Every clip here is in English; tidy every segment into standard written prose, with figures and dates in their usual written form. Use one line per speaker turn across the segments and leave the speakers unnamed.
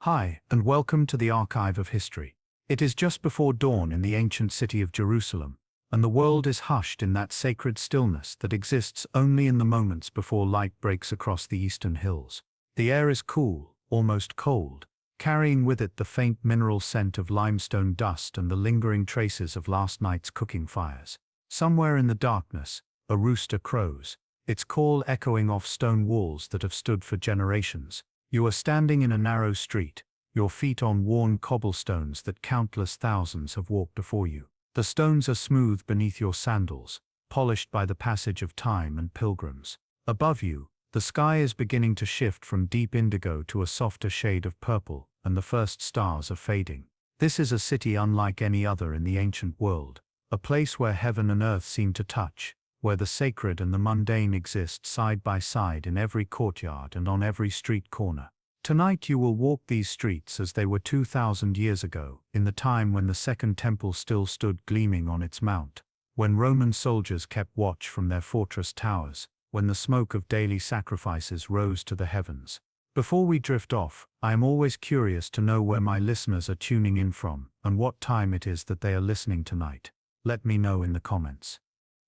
Hi, and welcome to the Archive of History. It is just before dawn in the ancient city of Jerusalem, and the world is hushed in that sacred stillness that exists only in the moments before light breaks across the eastern hills. The air is cool, almost cold, carrying with it the faint mineral scent of limestone dust and the lingering traces of last night's cooking fires. Somewhere in the darkness, a rooster crows, its call echoing off stone walls that have stood for generations. You are standing in a narrow street, your feet on worn cobblestones that countless thousands have walked before you. The stones are smooth beneath your sandals, polished by the passage of time and pilgrims. Above you, the sky is beginning to shift from deep indigo to a softer shade of purple, and the first stars are fading. This is a city unlike any other in the ancient world, a place where heaven and earth seem to touch, where the sacred and the mundane exist side by side in every courtyard and on every street corner. Tonight you will walk these streets as they were 2,000 years ago, in the time when the Second Temple still stood gleaming on its mount, when Roman soldiers kept watch from their fortress towers, when the smoke of daily sacrifices rose to the heavens. Before we drift off, I am always curious to know where my listeners are tuning in from and what time it is that they are listening tonight. Let me know in the comments.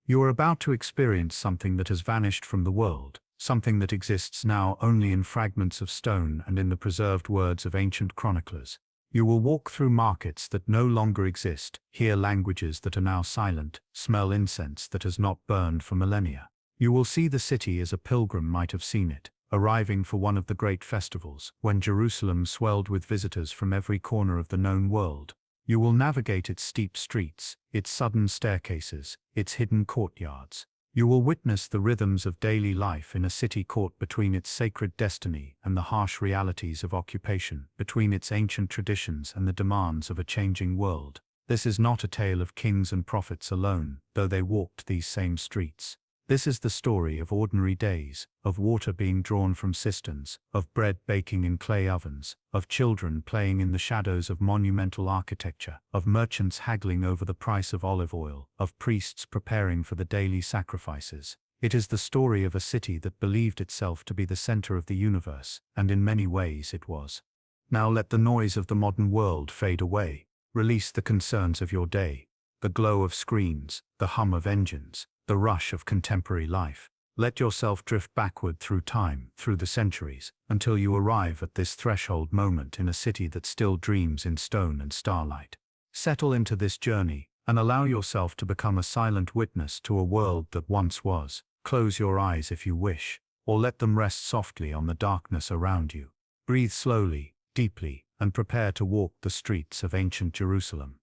You are about to experience something that has vanished from the world, something that exists now only in fragments of stone and in the preserved words of ancient chroniclers. You will walk through markets that no longer exist, hear languages that are now silent, smell incense that has not burned for millennia. You will see the city as a pilgrim might have seen it, arriving for one of the great festivals, when Jerusalem swelled with visitors from every corner of the known world. You will navigate its steep streets, its sudden staircases, its hidden courtyards. You will witness the rhythms of daily life in a city caught between its sacred destiny and the harsh realities of occupation, between its ancient traditions and the demands of a changing world. This is not a tale of kings and prophets alone, though they walked these same streets. This is the story of ordinary days, of water being drawn from cisterns, of bread baking in clay ovens, of children playing in the shadows of monumental architecture, of merchants haggling over the price of olive oil, of priests preparing for the daily sacrifices. It is the story of a city that believed itself to be the center of the universe, and in many ways it was. Now let the noise of the modern world fade away. Release the concerns of your day, the glow of screens, the hum of engines, the rush of contemporary life. Let yourself drift backward through time, through the centuries, until you arrive at this threshold moment in a city that still dreams in stone and starlight. Settle into this journey, and allow yourself to become a silent witness to a world that once was. Close your eyes if you wish, or let them rest softly on the darkness around you. Breathe slowly, deeply, and prepare to walk the streets of ancient Jerusalem.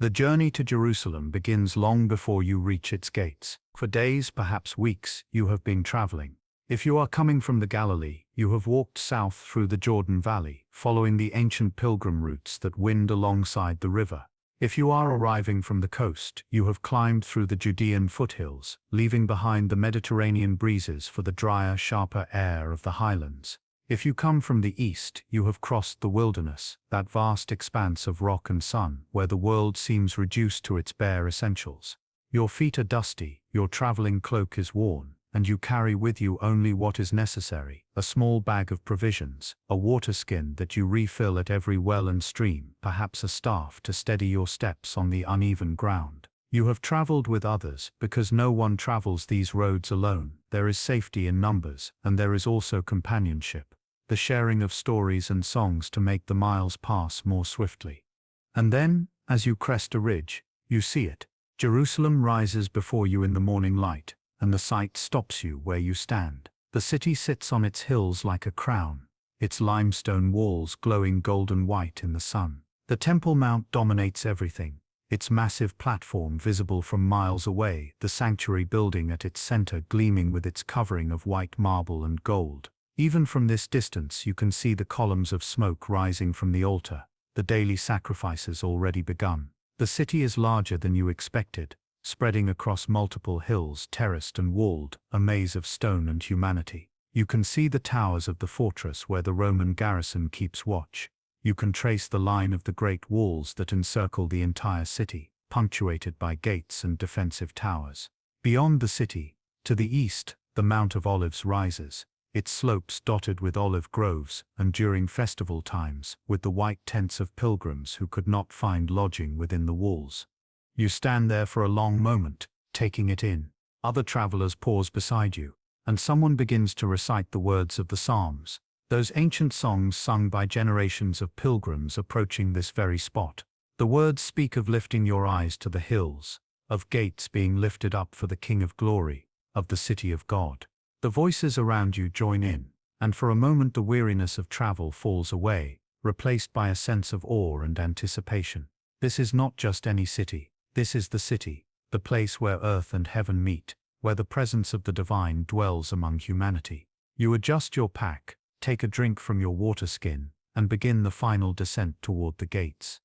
The journey to Jerusalem begins long before you reach its gates. For days, perhaps weeks, you have been traveling. If you are coming from the Galilee, you have walked south through the Jordan Valley, following the ancient pilgrim routes that wind alongside the river. If you are arriving from the coast, you have climbed through the Judean foothills, leaving behind the Mediterranean breezes for the drier, sharper air of the highlands. If you come from the east, you have crossed the wilderness, that vast expanse of rock and sun, where the world seems reduced to its bare essentials. Your feet are dusty, your traveling cloak is worn, and you carry with you only what is necessary, a small bag of provisions, a water skin that you refill at every well and stream, perhaps a staff to steady your steps on the uneven ground. You have traveled with others, because no one travels these roads alone. There is safety in numbers, and there is also companionship. The sharing of stories and songs to make the miles pass more swiftly. And then, as you crest a ridge, you see it. Jerusalem rises before you in the morning light, and the sight stops you where you stand. The city sits on its hills like a crown, its limestone walls glowing golden white in the sun. The Temple Mount dominates everything, its massive platform visible from miles away, the sanctuary building at its center gleaming with its covering of white marble and gold. Even from this distance you can see the columns of smoke rising from the altar, the daily sacrifices already begun. The city is larger than you expected, spreading across multiple hills, terraced and walled, a maze of stone and humanity. You can see the towers of the fortress where the Roman garrison keeps watch. You can trace the line of the great walls that encircle the entire city, punctuated by gates and defensive towers. Beyond the city, to the east, the Mount of Olives rises, its slopes dotted with olive groves, and during festival times, with the white tents of pilgrims who could not find lodging within the walls. You stand there for a long moment, taking it in. Other travelers pause beside you, and someone begins to recite the words of the Psalms, those ancient songs sung by generations of pilgrims approaching this very spot. The words speak of lifting your eyes to the hills, of gates being lifted up for the King of Glory, of the city of God. The voices around you join in, and for a moment the weariness of travel falls away, replaced by a sense of awe and anticipation. This is not just any city, this is the city, the place where earth and heaven meet, where the presence of the divine dwells among humanity. You adjust your pack, take a drink from your water skin, and begin the final descent toward the gates.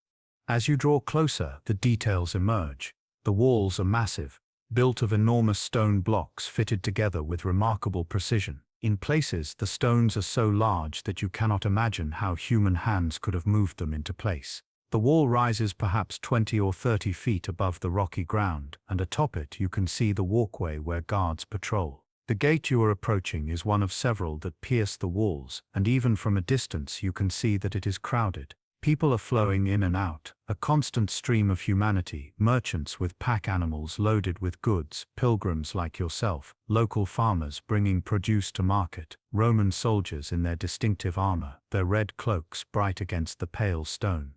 As you draw closer, the details emerge. The walls are massive, built of enormous stone blocks fitted together with remarkable precision. In places, the stones are so large that you cannot imagine how human hands could have moved them into place. The wall rises perhaps 20 or 30 feet above the rocky ground, and atop it you can see the walkway where guards patrol. The gate you are approaching is one of several that pierce the walls, and even from a distance you can see that it is crowded. People are flowing in and out, a constant stream of humanity, merchants with pack animals loaded with goods, pilgrims like yourself, local farmers bringing produce to market, Roman soldiers in their distinctive armor, their red cloaks bright against the pale stone.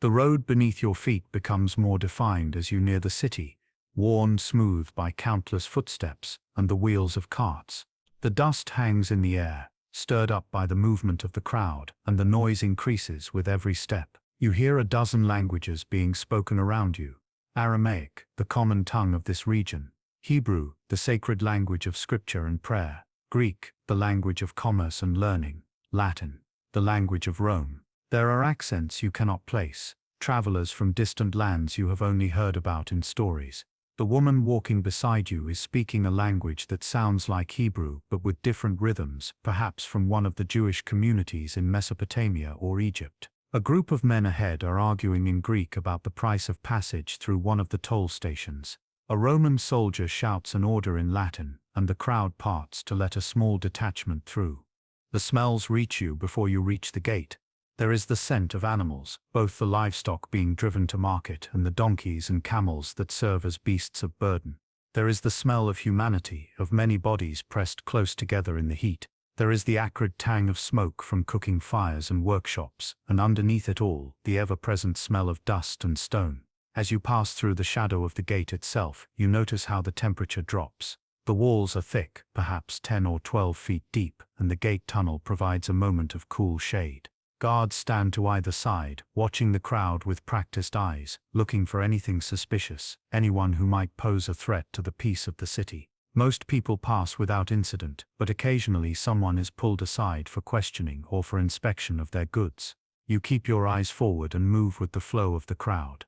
The road beneath your feet becomes more defined as you near the city, worn smooth by countless footsteps and the wheels of carts. The dust hangs in the air, stirred up by the movement of the crowd, and the noise increases with every step. You hear a dozen languages being spoken around you. Aramaic, the common tongue of this region. Hebrew, the sacred language of scripture and prayer. Greek, the language of commerce and learning. Latin, the language of Rome. There are accents you cannot place, travelers from distant lands you have only heard about in stories. The woman walking beside you is speaking a language that sounds like Hebrew but with different rhythms, perhaps from one of the Jewish communities in Mesopotamia or Egypt. A group of men ahead are arguing in Greek about the price of passage through one of the toll stations. A Roman soldier shouts an order in Latin, and the crowd parts to let a small detachment through. The smells reach you before you reach the gate. There is the scent of animals, both the livestock being driven to market and the donkeys and camels that serve as beasts of burden. There is the smell of humanity, of many bodies pressed close together in the heat. There is the acrid tang of smoke from cooking fires and workshops, and underneath it all, the ever-present smell of dust and stone. As you pass through the shadow of the gate itself, you notice how the temperature drops. The walls are thick, perhaps 10 or 12 feet deep, and the gate tunnel provides a moment of cool shade. Guards stand to either side, watching the crowd with practiced eyes, looking for anything suspicious, anyone who might pose a threat to the peace of the city. Most people pass without incident, but occasionally someone is pulled aside for questioning or for inspection of their goods. You keep your eyes forward and move with the flow of the crowd.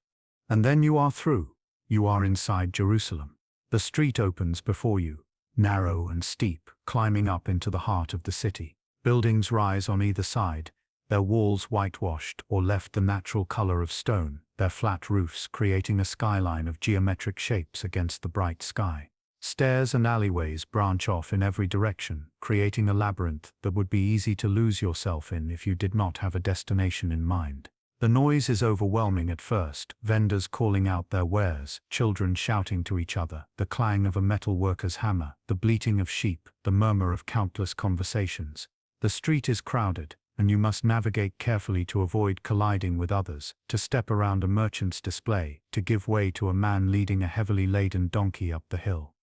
And then you are through. You are inside Jerusalem. The street opens before you, narrow and steep, climbing up into the heart of the city. Buildings rise on either side, their walls whitewashed or left the natural color of stone, their flat roofs creating a skyline of geometric shapes against the bright sky. Stairs and alleyways branch off in every direction, creating a labyrinth that would be easy to lose yourself in if you did not have a destination in mind. The noise is overwhelming at first, vendors calling out their wares, children shouting to each other, the clang of a metal worker's hammer, the bleating of sheep, the murmur of countless conversations. The street is crowded, and you must navigate carefully to avoid colliding with others, to step around a merchant's display, to give way to a man leading a heavily laden donkey up the hill.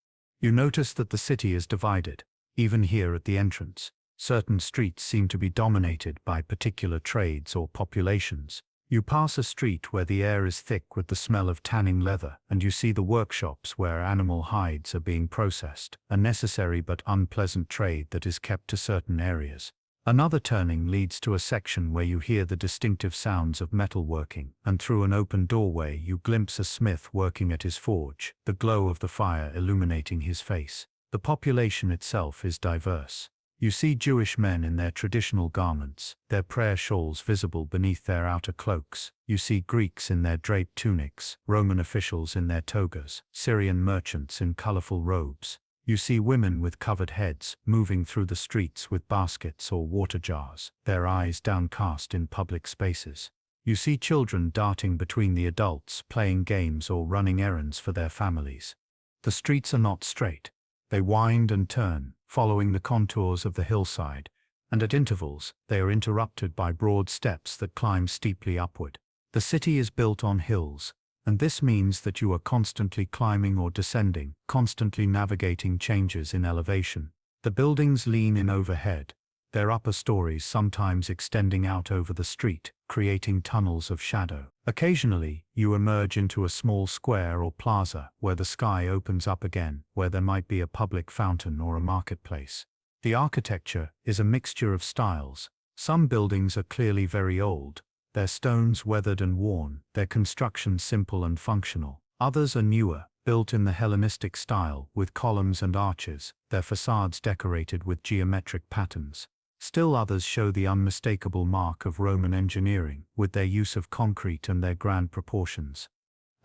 You notice that the city is divided, even here at the entrance. Certain streets seem to be dominated by particular trades or populations. You pass a street where the air is thick with the smell of tanning leather, and you see the workshops where animal hides are being processed, a necessary but unpleasant trade that is kept to certain areas. Another turning leads to a section where you hear the distinctive sounds of metalworking, and through an open doorway you glimpse a smith working at his forge, the glow of the fire illuminating his face. The population itself is diverse. You see Jewish men in their traditional garments, their prayer shawls visible beneath their outer cloaks. You see Greeks in their draped tunics, Roman officials in their togas, Syrian merchants in colorful robes. You see women with covered heads moving through the streets with baskets or water jars, their eyes downcast in public spaces. You see children darting between the adults, playing games or running errands for their families. The streets are not straight. They wind and turn, following the contours of the hillside, and at intervals, they are interrupted by broad steps that climb steeply upward. The city is built on hills, and this means that you are constantly climbing or descending, constantly navigating changes in elevation. The buildings lean in overhead, their upper stories sometimes extending out over the street, creating tunnels of shadow. Occasionally, you emerge into a small square or plaza where the sky opens up again, where there might be a public fountain or a marketplace. The architecture is a mixture of styles. Some buildings are clearly very old, their stones weathered and worn, their construction simple and functional. Others are newer, built in the Hellenistic style, with columns and arches, their facades decorated with geometric patterns. Still others show the unmistakable mark of Roman engineering, with their use of concrete and their grand proportions.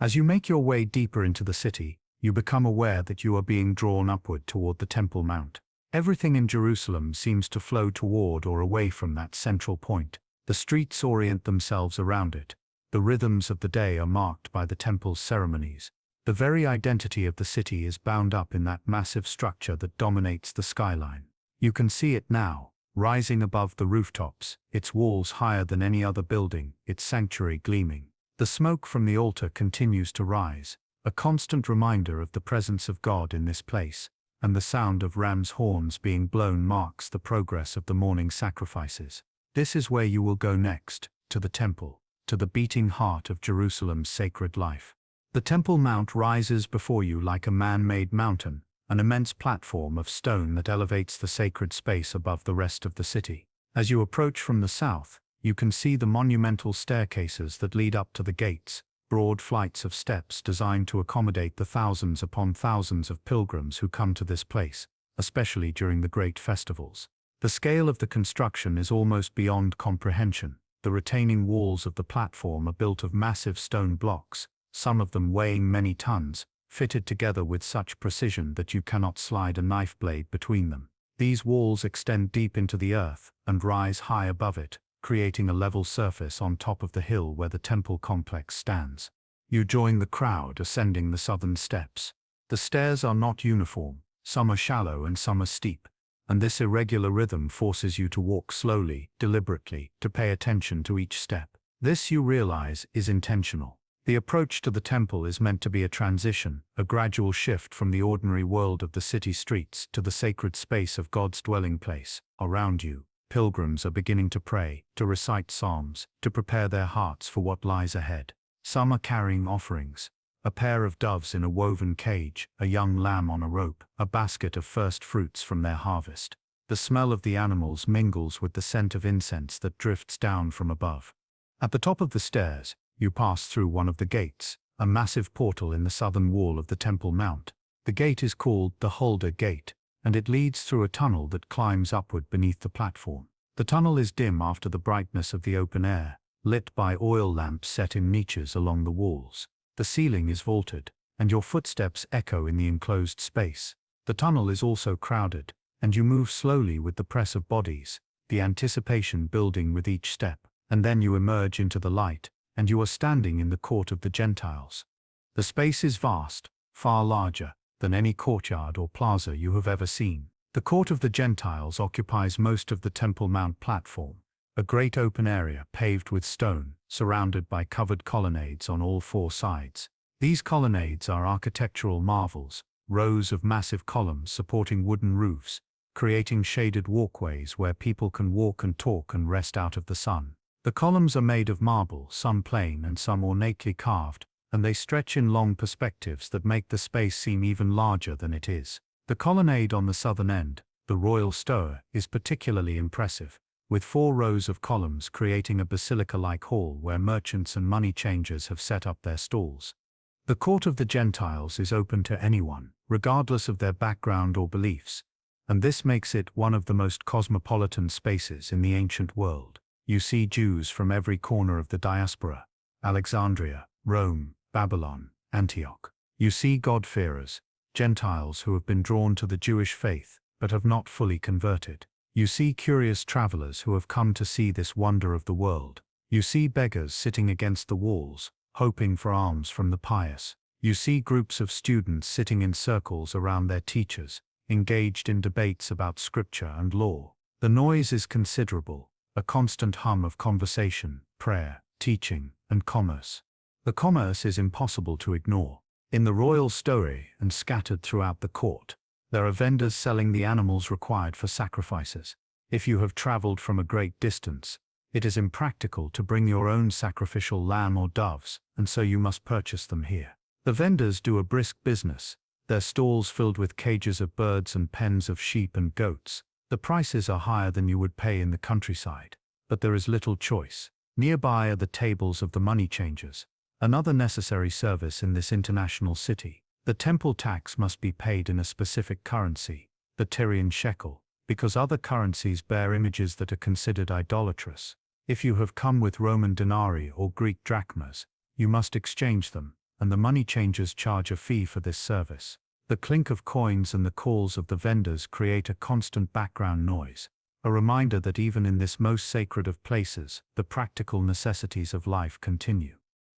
As you make your way deeper into the city, you become aware that you are being drawn upward toward the Temple Mount. Everything in Jerusalem seems to flow toward or away from that central point. The streets orient themselves around it. The rhythms of the day are marked by the temple's ceremonies. The very identity of the city is bound up in that massive structure that dominates the skyline. You can see it now, rising above the rooftops, its walls higher than any other building, its sanctuary gleaming. The smoke from the altar continues to rise, a constant reminder of the presence of God in this place, and the sound of ram's horns being blown marks the progress of the morning sacrifices. This is where you will go next, to the temple, to the beating heart of Jerusalem's sacred life. The Temple Mount rises before you like a man-made mountain, an immense platform of stone that elevates the sacred space above the rest of the city. As you approach from the south, you can see the monumental staircases that lead up to the gates, broad flights of steps designed to accommodate the thousands upon thousands of pilgrims who come to this place, especially during the great festivals. The scale of the construction is almost beyond comprehension. The retaining walls of the platform are built of massive stone blocks, some of them weighing many tons, fitted together with such precision that you cannot slide a knife blade between them. These walls extend deep into the earth and rise high above it, creating a level surface on top of the hill where the temple complex stands. You join the crowd ascending the southern steps. The stairs are not uniform, some are shallow and some are steep, and this irregular rhythm forces you to walk slowly, deliberately, to pay attention to each step. This, you realize, is intentional. The approach to the temple is meant to be a transition, a gradual shift from the ordinary world of the city streets to the sacred space of God's dwelling place. Around you, pilgrims are beginning to pray, to recite psalms, to prepare their hearts for what lies ahead. Some are carrying offerings. A pair of doves in a woven cage, a young lamb on a rope, a basket of first fruits from their harvest. The smell of the animals mingles with the scent of incense that drifts down from above. At the top of the stairs, you pass through one of the gates, a massive portal in the southern wall of the Temple Mount. The gate is called the Huldah Gate, and it leads through a tunnel that climbs upward beneath the platform. The tunnel is dim after the brightness of the open air, lit by oil lamps set in niches along the walls. The ceiling is vaulted, and your footsteps echo in the enclosed space. The tunnel is also crowded, and you move slowly with the press of bodies, the anticipation building with each step, and then you emerge into the light, and you are standing in the court of the Gentiles. The space is vast, far larger than any courtyard or plaza you have ever seen. The court of the Gentiles occupies most of the Temple Mount platform, a great open area paved with stone, surrounded by covered colonnades on all four sides. These colonnades are architectural marvels, rows of massive columns supporting wooden roofs, creating shaded walkways where people can walk and talk and rest out of the sun. The columns are made of marble, some plain and some ornately carved, and they stretch in long perspectives that make the space seem even larger than it is. The colonnade on the southern end, the Royal Stoa, is particularly impressive, with 4 rows of columns creating a basilica-like hall where merchants and money changers have set up their stalls. The court of the Gentiles is open to anyone, regardless of their background or beliefs, and this makes it one of the most cosmopolitan spaces in the ancient world. You see Jews from every corner of the diaspora: Alexandria, Rome, Babylon, Antioch. You see God-fearers, Gentiles who have been drawn to the Jewish faith but have not fully converted. You see curious travelers who have come to see this wonder of the world. You see beggars sitting against the walls, hoping for alms from the pious. You see groups of students sitting in circles around their teachers, engaged in debates about scripture and law. The noise is considerable, a constant hum of conversation, prayer, teaching, and commerce. The commerce is impossible to ignore. In the royal story and scattered throughout the court, there are vendors selling the animals required for sacrifices. If you have traveled from a great distance, it is impractical to bring your own sacrificial lamb or doves, and so you must purchase them here. The vendors do a brisk business, their stalls filled with cages of birds and pens of sheep and goats. The prices are higher than you would pay in the countryside, but there is little choice. Nearby are the tables of the money changers, another necessary service in this international city. The temple tax must be paid in a specific currency, the Tyrian shekel, because other currencies bear images that are considered idolatrous. If you have come with Roman denarii or Greek drachmas, you must exchange them, and the money changers charge a fee for this service. The clink of coins and the calls of the vendors create a constant background noise, a reminder that even in this most sacred of places, the practical necessities of life continue.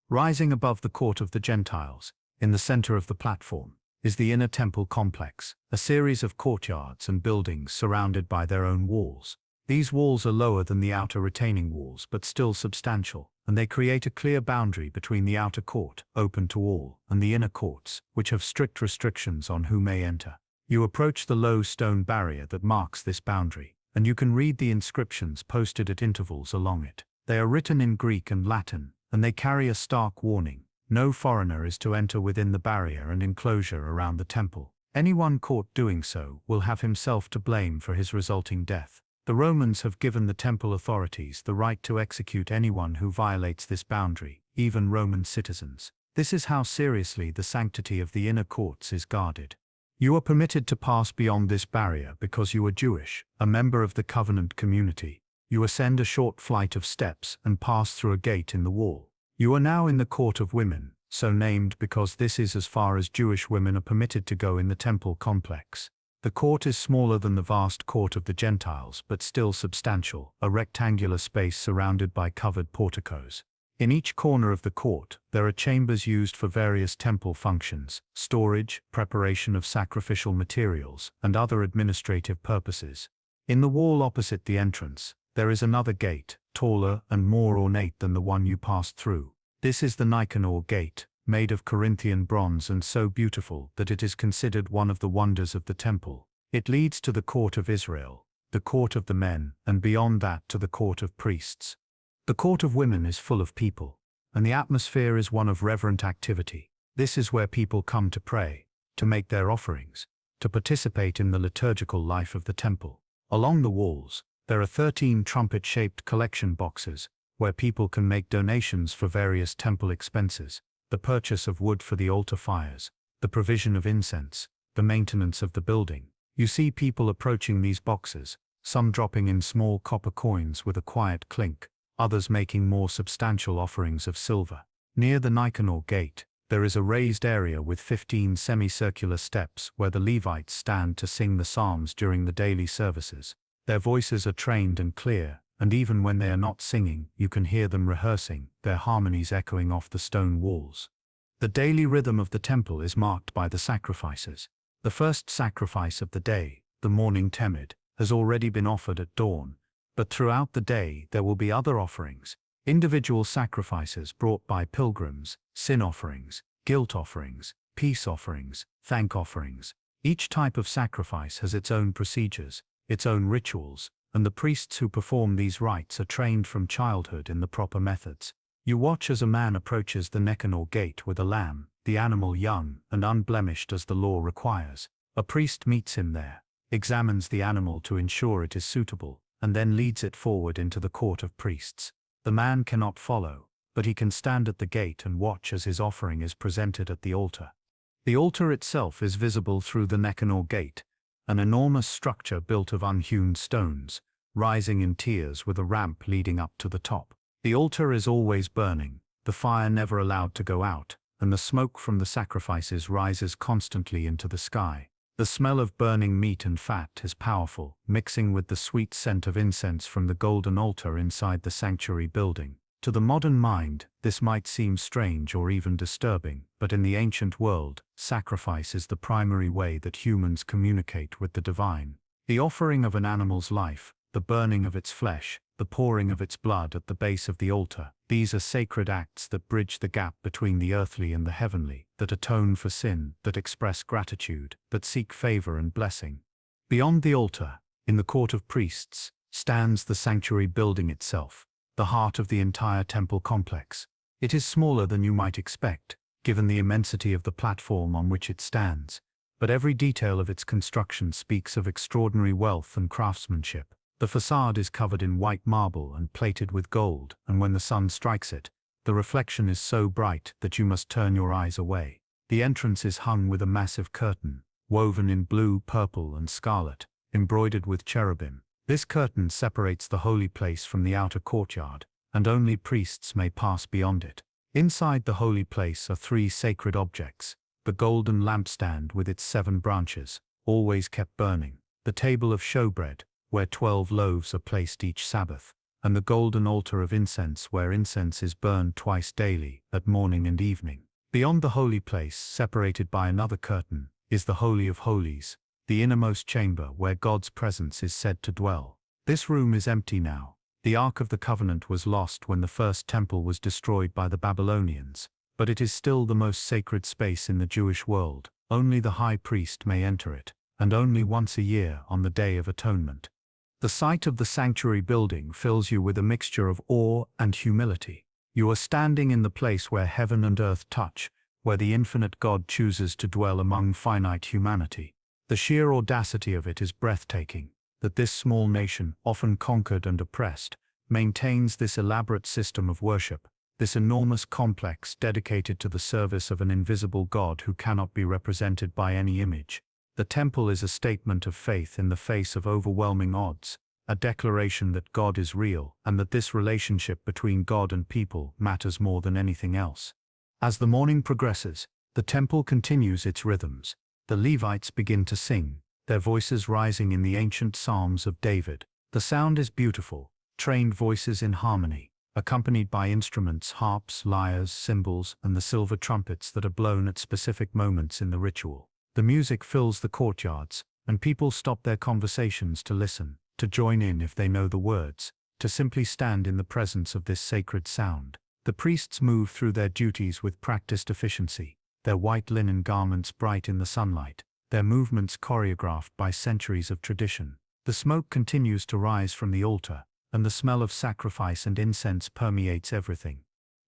Rising above the court of the Gentiles, in the center of the platform, is the inner temple complex, a series of courtyards and buildings surrounded by their own walls. These walls are lower than the outer retaining walls but still substantial, and they create a clear boundary between the outer court, open to all, and the inner courts, which have strict restrictions on who may enter. You approach the low stone barrier that marks this boundary, and you can read the inscriptions posted at intervals along it. They are written in Greek and Latin, and they carry a stark warning. No foreigner is to enter within the barrier and enclosure around the temple. Anyone caught doing so will have himself to blame for his resulting death. The Romans have given the temple authorities the right to execute anyone who violates this boundary, even Roman citizens. This is how seriously the sanctity of the inner courts is guarded. You are permitted to pass beyond this barrier because you are Jewish, a member of the covenant community. You ascend a short flight of steps and pass through a gate in the wall. You are now in the court of women, so named because this is as far as Jewish women are permitted to go in the temple complex. The court is smaller than the vast court of the Gentiles but still substantial, a rectangular space surrounded by covered porticos. In each corner of the court, there are chambers used for various temple functions, storage, preparation of sacrificial materials, and other administrative purposes. In the wall opposite the entrance, there is another gate, taller and more ornate than the one you passed through. This is the Nicanor Gate, made of Corinthian bronze and so beautiful that it is considered one of the wonders of the temple. It leads to the court of Israel, the court of the men, and beyond that to the court of priests. The court of women is full of people, and the atmosphere is one of reverent activity. This is where people come to pray, to make their offerings, to participate in the liturgical life of the temple. Along the walls, there are 13 trumpet-shaped collection boxes, where people can make donations for various temple expenses, the purchase of wood for the altar fires, the provision of incense, the maintenance of the building. You see people approaching these boxes, some dropping in small copper coins with a quiet clink, others making more substantial offerings of silver. Near the Nicanor Gate, there is a raised area with 15 semicircular steps where the Levites stand to sing the psalms during the daily services. Their voices are trained and clear, and even when they are not singing, you can hear them rehearsing, their harmonies echoing off the stone walls. The daily rhythm of the temple is marked by the sacrifices. The first sacrifice of the day, the morning temid, has already been offered at dawn, but throughout the day there will be other offerings, individual sacrifices brought by pilgrims, sin offerings, guilt offerings, peace offerings, thank offerings. Each type of sacrifice has its own procedures, its own rituals, and the priests who perform these rites are trained from childhood in the proper methods. You watch as a man approaches the Nicanor Gate with a lamb, the animal young and unblemished as the law requires. A priest meets him there, examines the animal to ensure it is suitable, and then leads it forward into the court of priests. The man cannot follow, but he can stand at the gate and watch as his offering is presented at the altar. The altar itself is visible through the Nicanor Gate, an enormous structure built of unhewn stones, rising in tiers with a ramp leading up to the top. The altar is always burning, the fire never allowed to go out, and the smoke from the sacrifices rises constantly into the sky. The smell of burning meat and fat is powerful, mixing with the sweet scent of incense from the golden altar inside the sanctuary building. To the modern mind, this might seem strange or even disturbing, but in the ancient world, sacrifice is the primary way that humans communicate with the divine. The offering of an animal's life, the burning of its flesh, the pouring of its blood at the base of the altar, these are sacred acts that bridge the gap between the earthly and the heavenly, that atone for sin, that express gratitude, that seek favor and blessing. Beyond the altar, in the court of priests, stands the sanctuary building itself, the heart of the entire temple complex. It is smaller than you might expect, given the immensity of the platform on which it stands, but every detail of its construction speaks of extraordinary wealth and craftsmanship. The facade is covered in white marble and plated with gold, and when the sun strikes it, the reflection is so bright that you must turn your eyes away. The entrance is hung with a massive curtain, woven in blue, purple, and scarlet, embroidered with cherubim. This curtain separates the holy place from the outer courtyard, and only priests may pass beyond it. Inside the holy place are 3 sacred objects: the golden lampstand with its 7 branches, always kept burning, the table of showbread, where 12 loaves are placed each Sabbath, and the golden altar of incense where incense is burned twice daily, at morning and evening. Beyond the holy place, separated by another curtain, is the Holy of Holies, the innermost chamber where God's presence is said to dwell. This room is empty now. The Ark of the Covenant was lost when the first temple was destroyed by the Babylonians, but it is still the most sacred space in the Jewish world. Only the high priest may enter it, and only once a year on the Day of Atonement. The sight of the sanctuary building fills you with a mixture of awe and humility. You are standing in the place where heaven and earth touch, where the infinite God chooses to dwell among finite humanity. The sheer audacity of it is breathtaking, that this small nation, often conquered and oppressed, maintains this elaborate system of worship, this enormous complex dedicated to the service of an invisible God who cannot be represented by any image. The temple is a statement of faith in the face of overwhelming odds, a declaration that God is real and that this relationship between God and people matters more than anything else. As the morning progresses, the temple continues its rhythms. The Levites begin to sing, their voices rising in the ancient psalms of David. The sound is beautiful, trained voices in harmony, accompanied by instruments, harps, lyres, cymbals, and the silver trumpets that are blown at specific moments in the ritual. The music fills the courtyards, and people stop their conversations to listen, to join in if they know the words, to simply stand in the presence of this sacred sound. The priests move through their duties with practiced efficiency, their white linen garments bright in the sunlight, their movements choreographed by centuries of tradition. The smoke continues to rise from the altar, and the smell of sacrifice and incense permeates everything.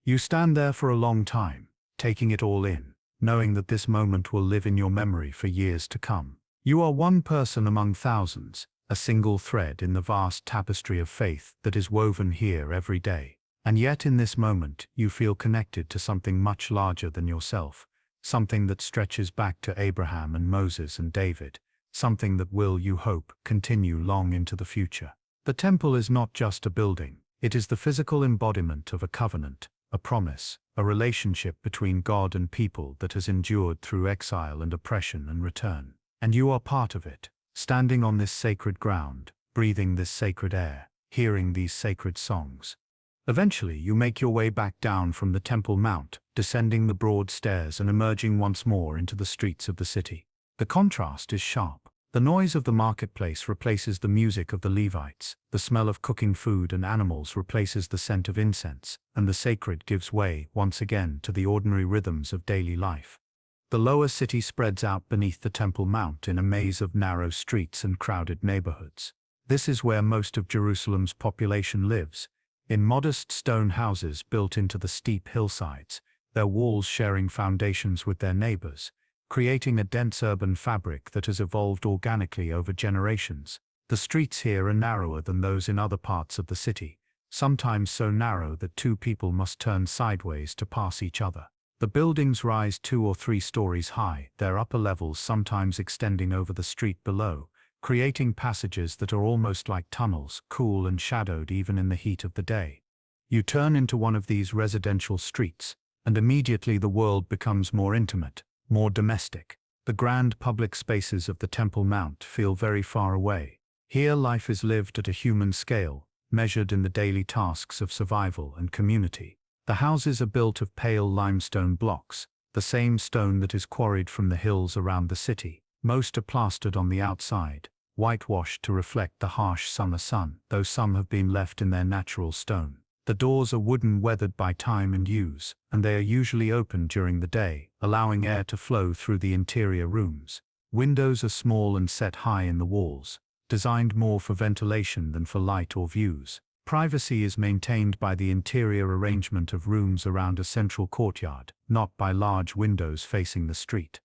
You stand there for a long time, taking it all in, knowing that this moment will live in your memory for years to come. You are one person among thousands, a single thread in the vast tapestry of faith that is woven here every day. And yet in this moment, you feel connected to something much larger than yourself, something that stretches back to Abraham and Moses and David, something that will, you hope, continue long into the future. The temple is not just a building, it is the physical embodiment of a covenant, a promise, a relationship between God and people that has endured through exile and oppression and return. And you are part of it, standing on this sacred ground, breathing this sacred air, hearing these sacred songs. Eventually, you make your way back down from the Temple Mount, descending the broad stairs and emerging once more into the streets of the city. The contrast is sharp. The noise of the marketplace replaces the music of the Levites, the smell of cooking food and animals replaces the scent of incense, and the sacred gives way, once again, to the ordinary rhythms of daily life. The lower city spreads out beneath the Temple Mount in a maze of narrow streets and crowded neighborhoods. This is where most of Jerusalem's population lives, in modest stone houses built into the steep hillsides, their walls sharing foundations with their neighbors, creating a dense urban fabric that has evolved organically over generations. The streets here are narrower than those in other parts of the city, sometimes so narrow that 2 people must turn sideways to pass each other. The buildings rise 2 or 3 stories high, their upper levels sometimes extending over the street below, creating passages that are almost like tunnels, cool and shadowed even in the heat of the day. You turn into one of these residential streets, and immediately the world becomes more intimate, more domestic. The grand public spaces of the Temple Mount feel very far away. Here life is lived at a human scale, measured in the daily tasks of survival and community. The houses are built of pale limestone blocks, the same stone that is quarried from the hills around the city. Most are plastered on the outside, whitewashed to reflect the harsh summer sun, though some have been left in their natural stone. The doors are wooden, weathered by time and use, and they are usually open during the day, allowing air to flow through the interior rooms. Windows are small and set high in the walls, designed more for ventilation than for light or views. Privacy is maintained by the interior arrangement of rooms around a central courtyard, not by large windows facing the street.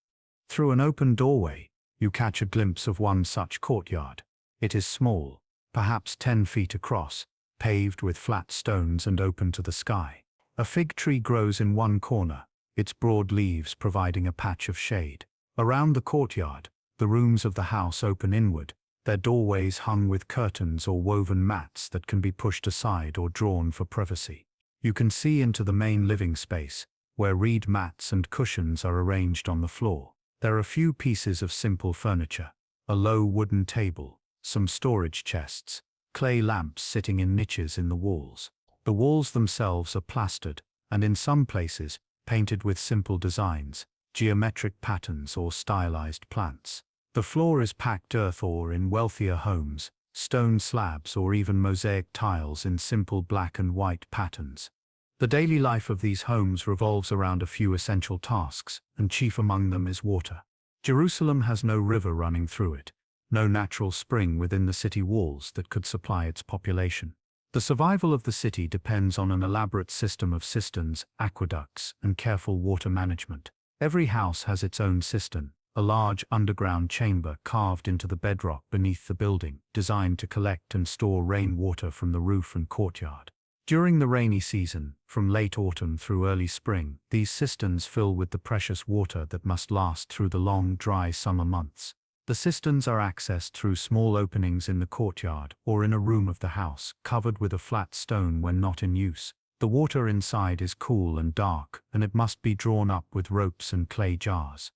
Through an open doorway, you catch a glimpse of one such courtyard. It is small, perhaps 10 feet across, paved with flat stones and open to the sky. A fig tree grows in one corner, its broad leaves providing a patch of shade. Around the courtyard, the rooms of the house open inward, their doorways hung with curtains or woven mats that can be pushed aside or drawn for privacy. You can see into the main living space, where reed mats and cushions are arranged on the floor. There are few pieces of simple furniture, a low wooden table, some storage chests, clay lamps sitting in niches in the walls. The walls themselves are plastered, and in some places, painted with simple designs, geometric patterns or stylized plants. The floor is packed earth or, in wealthier homes, stone slabs or even mosaic tiles in simple black and white patterns. The daily life of these homes revolves around a few essential tasks, and chief among them is water. Jerusalem has no river running through it, no natural spring within the city walls that could supply its population. The survival of the city depends on an elaborate system of cisterns, aqueducts, and careful water management. Every house has its own cistern, a large underground chamber carved into the bedrock beneath the building, designed to collect and store rainwater from the roof and courtyard. During the rainy season, from late autumn through early spring, these cisterns fill with the precious water that must last through the long, dry summer months. The cisterns are accessed through small openings in the courtyard or in a room of the house, covered with a flat stone when not in use. The water inside is cool and dark, and it must be drawn up with ropes and clay jars.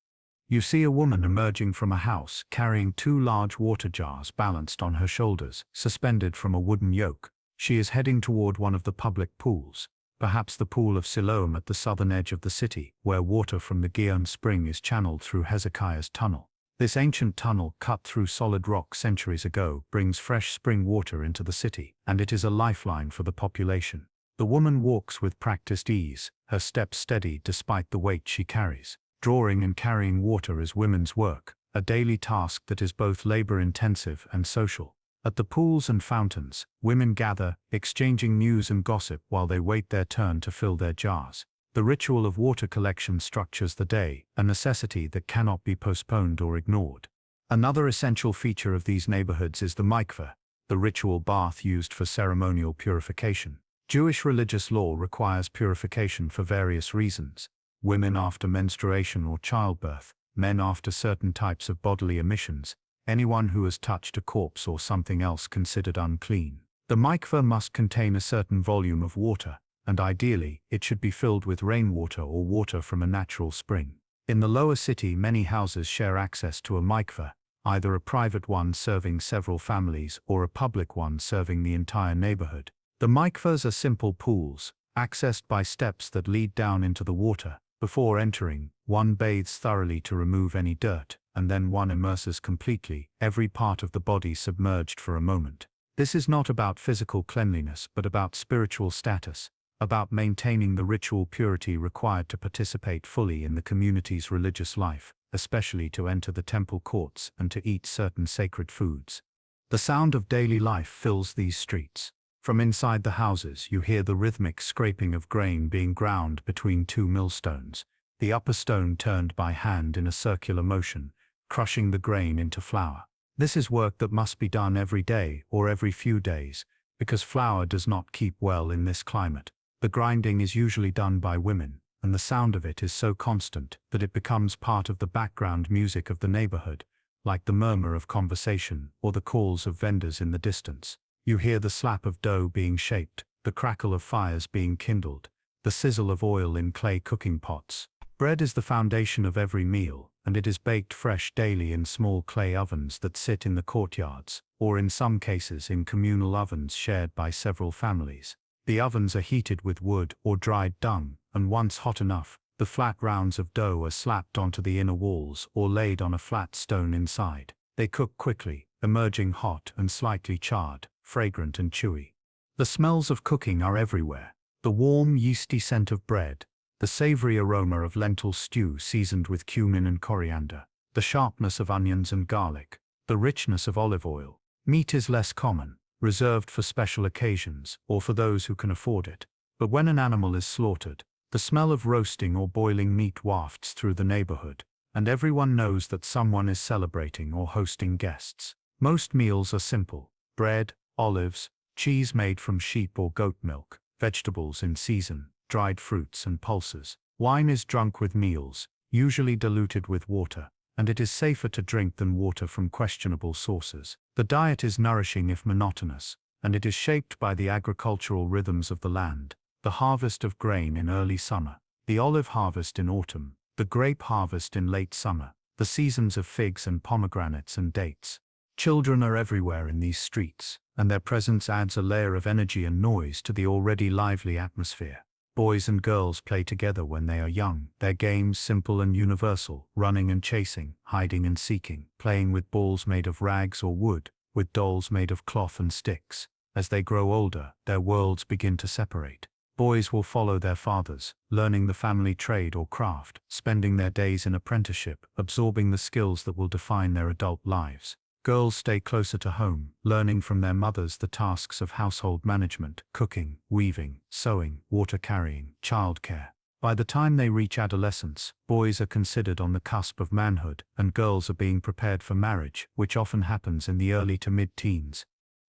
You see a woman emerging from a house, carrying 2 large water jars balanced on her shoulders, suspended from a wooden yoke. She is heading toward one of the public pools, perhaps the Pool of Siloam at the southern edge of the city, where water from the Gihon spring is channeled through Hezekiah's tunnel. This ancient tunnel, cut through solid rock centuries ago, brings fresh spring water into the city, and it is a lifeline for the population. The woman walks with practiced ease, her steps steady despite the weight she carries. Drawing and carrying water is women's work, a daily task that is both labor-intensive and social. At the pools and fountains, women gather, exchanging news and gossip while they wait their turn to fill their jars. The ritual of water collection structures the day, a necessity that cannot be postponed or ignored. Another essential feature of these neighborhoods is the mikveh, the ritual bath used for ceremonial purification. Jewish religious law requires purification for various reasons: women after menstruation or childbirth, men after certain types of bodily emissions, anyone who has touched a corpse or something else considered unclean. The mikveh must contain a certain volume of water, and ideally, it should be filled with rainwater or water from a natural spring. In the lower city, many houses share access to a mikveh, either a private one serving several families or a public one serving the entire neighborhood. The mikvehs are simple pools, accessed by steps that lead down into the water. Before entering, one bathes thoroughly to remove any dirt, and then one immerses completely, every part of the body submerged for a moment. This is not about physical cleanliness but about spiritual status, about maintaining the ritual purity required to participate fully in the community's religious life, especially to enter the temple courts and to eat certain sacred foods. The sound of daily life fills these streets. From inside the houses, you hear the rhythmic scraping of grain being ground between 2 millstones, the upper stone turned by hand in a circular motion, crushing the grain into flour. This is work that must be done every day or every few days, because flour does not keep well in this climate. The grinding is usually done by women, and the sound of it is so constant that it becomes part of the background music of the neighborhood, like the murmur of conversation or the calls of vendors in the distance. You hear the slap of dough being shaped, the crackle of fires being kindled, the sizzle of oil in clay cooking pots. Bread is the foundation of every meal, and it is baked fresh daily in small clay ovens that sit in the courtyards, or in some cases in communal ovens shared by several families. The ovens are heated with wood or dried dung, and once hot enough, the flat rounds of dough are slapped onto the inner walls or laid on a flat stone inside. They cook quickly, emerging hot and slightly charred, fragrant and chewy. The smells of cooking are everywhere. The warm, yeasty scent of bread, the savory aroma of lentil stew seasoned with cumin and coriander, the sharpness of onions and garlic, the richness of olive oil. Meat is less common, reserved for special occasions or for those who can afford it. But when an animal is slaughtered, the smell of roasting or boiling meat wafts through the neighborhood, and everyone knows that someone is celebrating or hosting guests. Most meals are simple: bread, olives, cheese made from sheep or goat milk, vegetables in season, dried fruits and pulses. Wine is drunk with meals, usually diluted with water, and it is safer to drink than water from questionable sources. The diet is nourishing if monotonous, and it is shaped by the agricultural rhythms of the land: the harvest of grain in early summer, the olive harvest in autumn, the grape harvest in late summer, the seasons of figs and pomegranates and dates. Children are everywhere in these streets, and their presence adds a layer of energy and noise to the already lively atmosphere. Boys and girls play together when they are young, their games simple and universal: running and chasing, hiding and seeking, playing with balls made of rags or wood, with dolls made of cloth and sticks. As they grow older, their worlds begin to separate. Boys will follow their fathers, learning the family trade or craft, spending their days in apprenticeship, absorbing the skills that will define their adult lives. Girls stay closer to home, learning from their mothers the tasks of household management, cooking, weaving, sewing, water carrying, childcare. By the time they reach adolescence, boys are considered on the cusp of manhood, and girls are being prepared for marriage, which often happens in the early to mid-teens.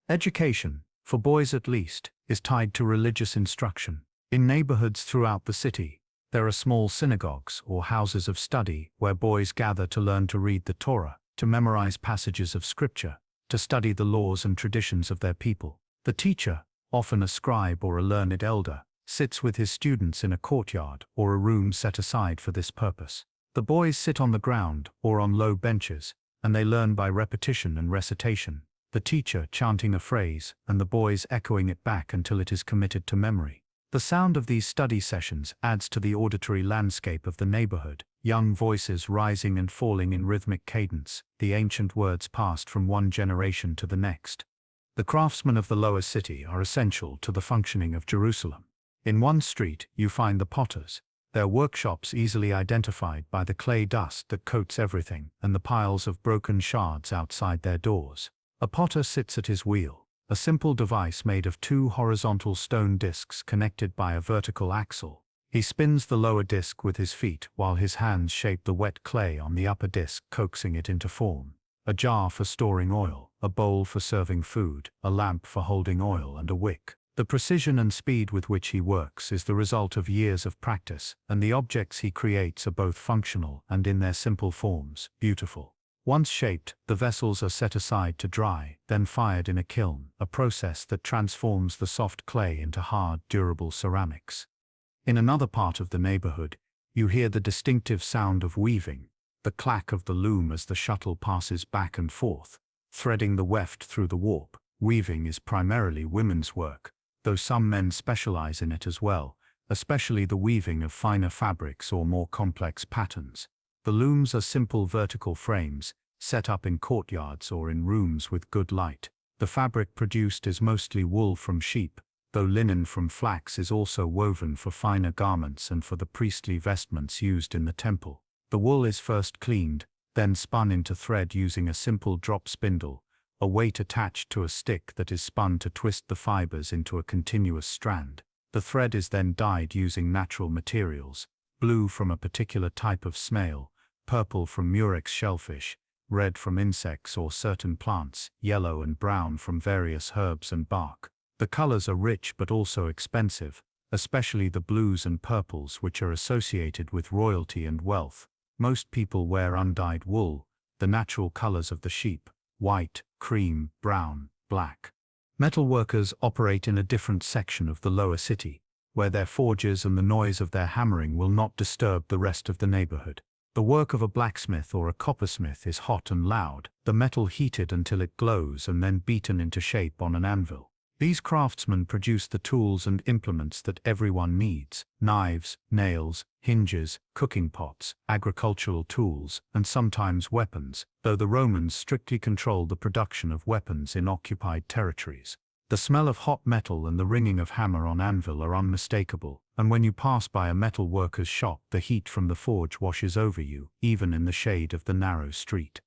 Education, for boys at least, is tied to religious instruction. In neighborhoods throughout the city, there are small synagogues or houses of study where boys gather to learn to read the Torah, to memorize passages of scripture, to study the laws and traditions of their people. The teacher, often a scribe or a learned elder, sits with his students in a courtyard or a room set aside for this purpose. The boys sit on the ground or on low benches, and they learn by repetition and recitation, the teacher chanting a phrase and the boys echoing it back until it is committed to memory. The sound of these study sessions adds to the auditory landscape of the neighborhood, young voices rising and falling in rhythmic cadence, the ancient words passed from one generation to the next. The craftsmen of the lower city are essential to the functioning of Jerusalem. In one street, you find the potters, their workshops easily identified by the clay dust that coats everything and the piles of broken shards outside their doors. A potter sits at his wheel, a simple device made of two horizontal stone discs connected by a vertical axle. He spins the lower disc with his feet while his hands shape the wet clay on the upper disc, coaxing it into form. A jar for storing oil, a bowl for serving food, a lamp for holding oil, and a wick. The precision and speed with which he works is the result of years of practice, and the objects he creates are both functional and, in their simple forms, beautiful. Once shaped, the vessels are set aside to dry, then fired in a kiln, a process that transforms the soft clay into hard, durable ceramics. In another part of the neighborhood, you hear the distinctive sound of weaving, the clack of the loom as the shuttle passes back and forth, threading the weft through the warp. Weaving is primarily women's work, though some men specialize in it as well, especially the weaving of finer fabrics or more complex patterns. The looms are simple vertical frames, set up in courtyards or in rooms with good light. The fabric produced is mostly wool from sheep, though linen from flax is also woven for finer garments and for the priestly vestments used in the temple. The wool is first cleaned, then spun into thread using a simple drop spindle, a weight attached to a stick that is spun to twist the fibers into a continuous strand. The thread is then dyed using natural materials: blue from a particular type of snail, purple from murex shellfish, red from insects or certain plants, yellow and brown from various herbs and bark. The colors are rich but also expensive, especially the blues and purples, which are associated with royalty and wealth. Most people wear undyed wool, the natural colors of the sheep: white, cream, brown, black. Metal workers operate in a different section of the lower city. where their forges and the noise of their hammering will not disturb the rest of the neighborhood. The work of a blacksmith or a coppersmith is hot and loud, the metal heated until it glows and then beaten into shape on an anvil. These craftsmen produce the tools and implements that everyone needs: knives, nails, hinges, cooking pots, agricultural tools, and sometimes weapons, though the Romans strictly controlled the production of weapons in occupied territories. The smell of hot metal and the ringing of hammer on anvil are unmistakable, and when you pass by a metal worker's shop, the heat from the forge washes over you, even in the shade of the narrow street.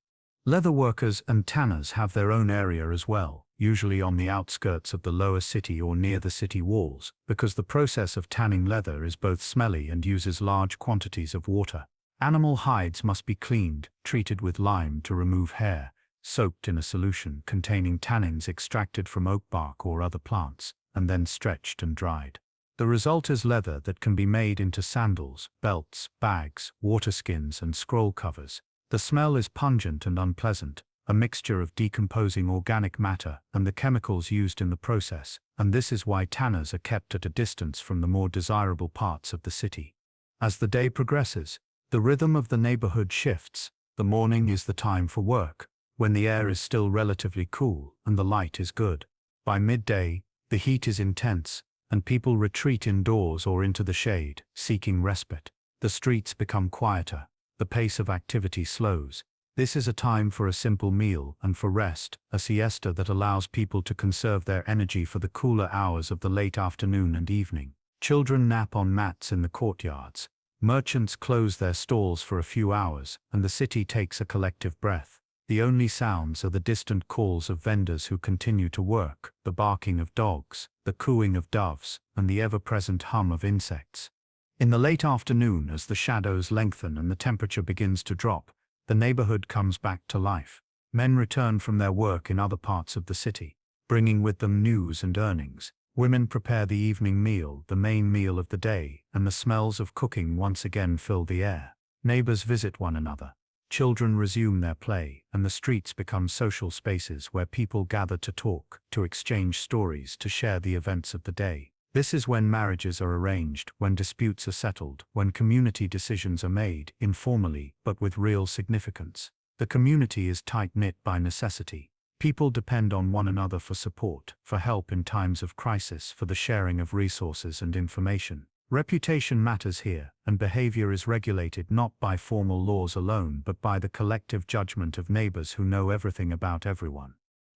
Leather workers and tanners have their own area as well, usually on the outskirts of the lower city or near the city walls, because the process of tanning leather is both smelly and uses large quantities of water. Animal hides must be cleaned, treated with lime to remove hair, soaked in a solution containing tannins extracted from oak bark or other plants, and then stretched and dried. The result is leather that can be made into sandals, belts, bags, water skins, and scroll covers. The smell is pungent and unpleasant, a mixture of decomposing organic matter and the chemicals used in the process, and this is why tanners are kept at a distance from the more desirable parts of the city. As the day progresses, the rhythm of the neighborhood shifts. The morning is the time for work, when the air is still relatively cool and the light is good. By midday, the heat is intense, and people retreat indoors or into the shade, seeking respite. The streets become quieter. The pace of activity slows. This is a time for a simple meal and for rest, a siesta that allows people to conserve their energy for the cooler hours of the late afternoon and evening. Children nap on mats in the courtyards. Merchants close their stalls for a few hours, and the city takes a collective breath. The only sounds are the distant calls of vendors who continue to work, the barking of dogs, the cooing of doves, and the ever-present hum of insects. In the late afternoon, as the shadows lengthen and the temperature begins to drop, the neighborhood comes back to life. Men return from their work in other parts of the city, bringing with them news and earnings. Women prepare the evening meal, the main meal of the day, and the smells of cooking once again fill the air. Neighbors visit one another. Children resume their play, and the streets become social spaces where people gather to talk, to exchange stories, to share the events of the day. This is when marriages are arranged, when disputes are settled, when community decisions are made, informally but with real significance. The community is tight-knit by necessity. People depend on one another for support, for help in times of crisis, for the sharing of resources and information. Reputation matters here, and behavior is regulated not by formal laws alone but by the collective judgment of neighbors who know everything about everyone.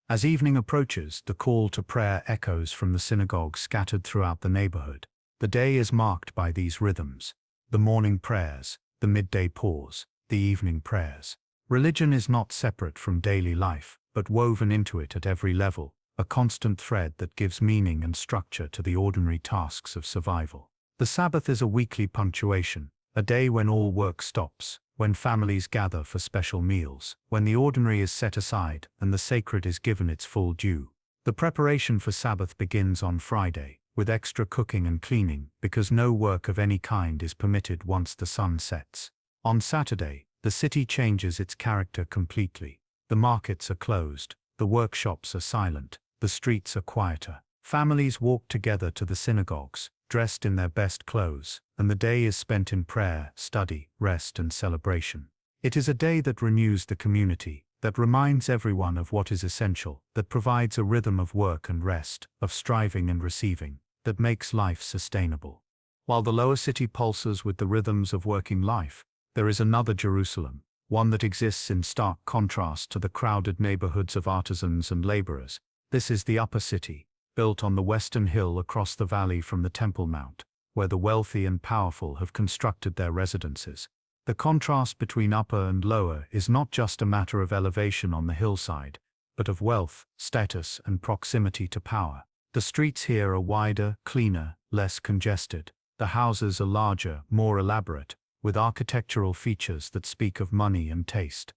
As evening approaches, the call to prayer echoes from the synagogue scattered throughout the neighborhood. The day is marked by these rhythms: the morning prayers, the midday pause, the evening prayers. Religion is not separate from daily life, but woven into it at every level, a constant thread that gives meaning and structure to the ordinary tasks of survival. The Sabbath is a weekly punctuation, a day when all work stops, when families gather for special meals, when the ordinary is set aside and the sacred is given its full due. The preparation for Sabbath begins on Friday, with extra cooking and cleaning, because no work of any kind is permitted once the sun sets. On Saturday, the city changes its character completely. The markets are closed, the workshops are silent, the streets are quieter. Families walk together to the synagogues, dressed in their best clothes, and the day is spent in prayer, study, rest, and celebration. It is a day that renews the community, that reminds everyone of what is essential, that provides a rhythm of work and rest, of striving and receiving, that makes life sustainable. While the lower city pulses with the rhythms of working life, there is another Jerusalem, one that exists in stark contrast to the crowded neighborhoods of artisans and laborers. This is the upper city, built on the western hill across the valley from the Temple Mount, where the wealthy and powerful have constructed their residences. The contrast between upper and lower is not just a matter of elevation on the hillside, but of wealth, status, and proximity to power. The streets here are wider, cleaner, less congested. The houses are larger, more elaborate, with architectural features that speak of money and taste.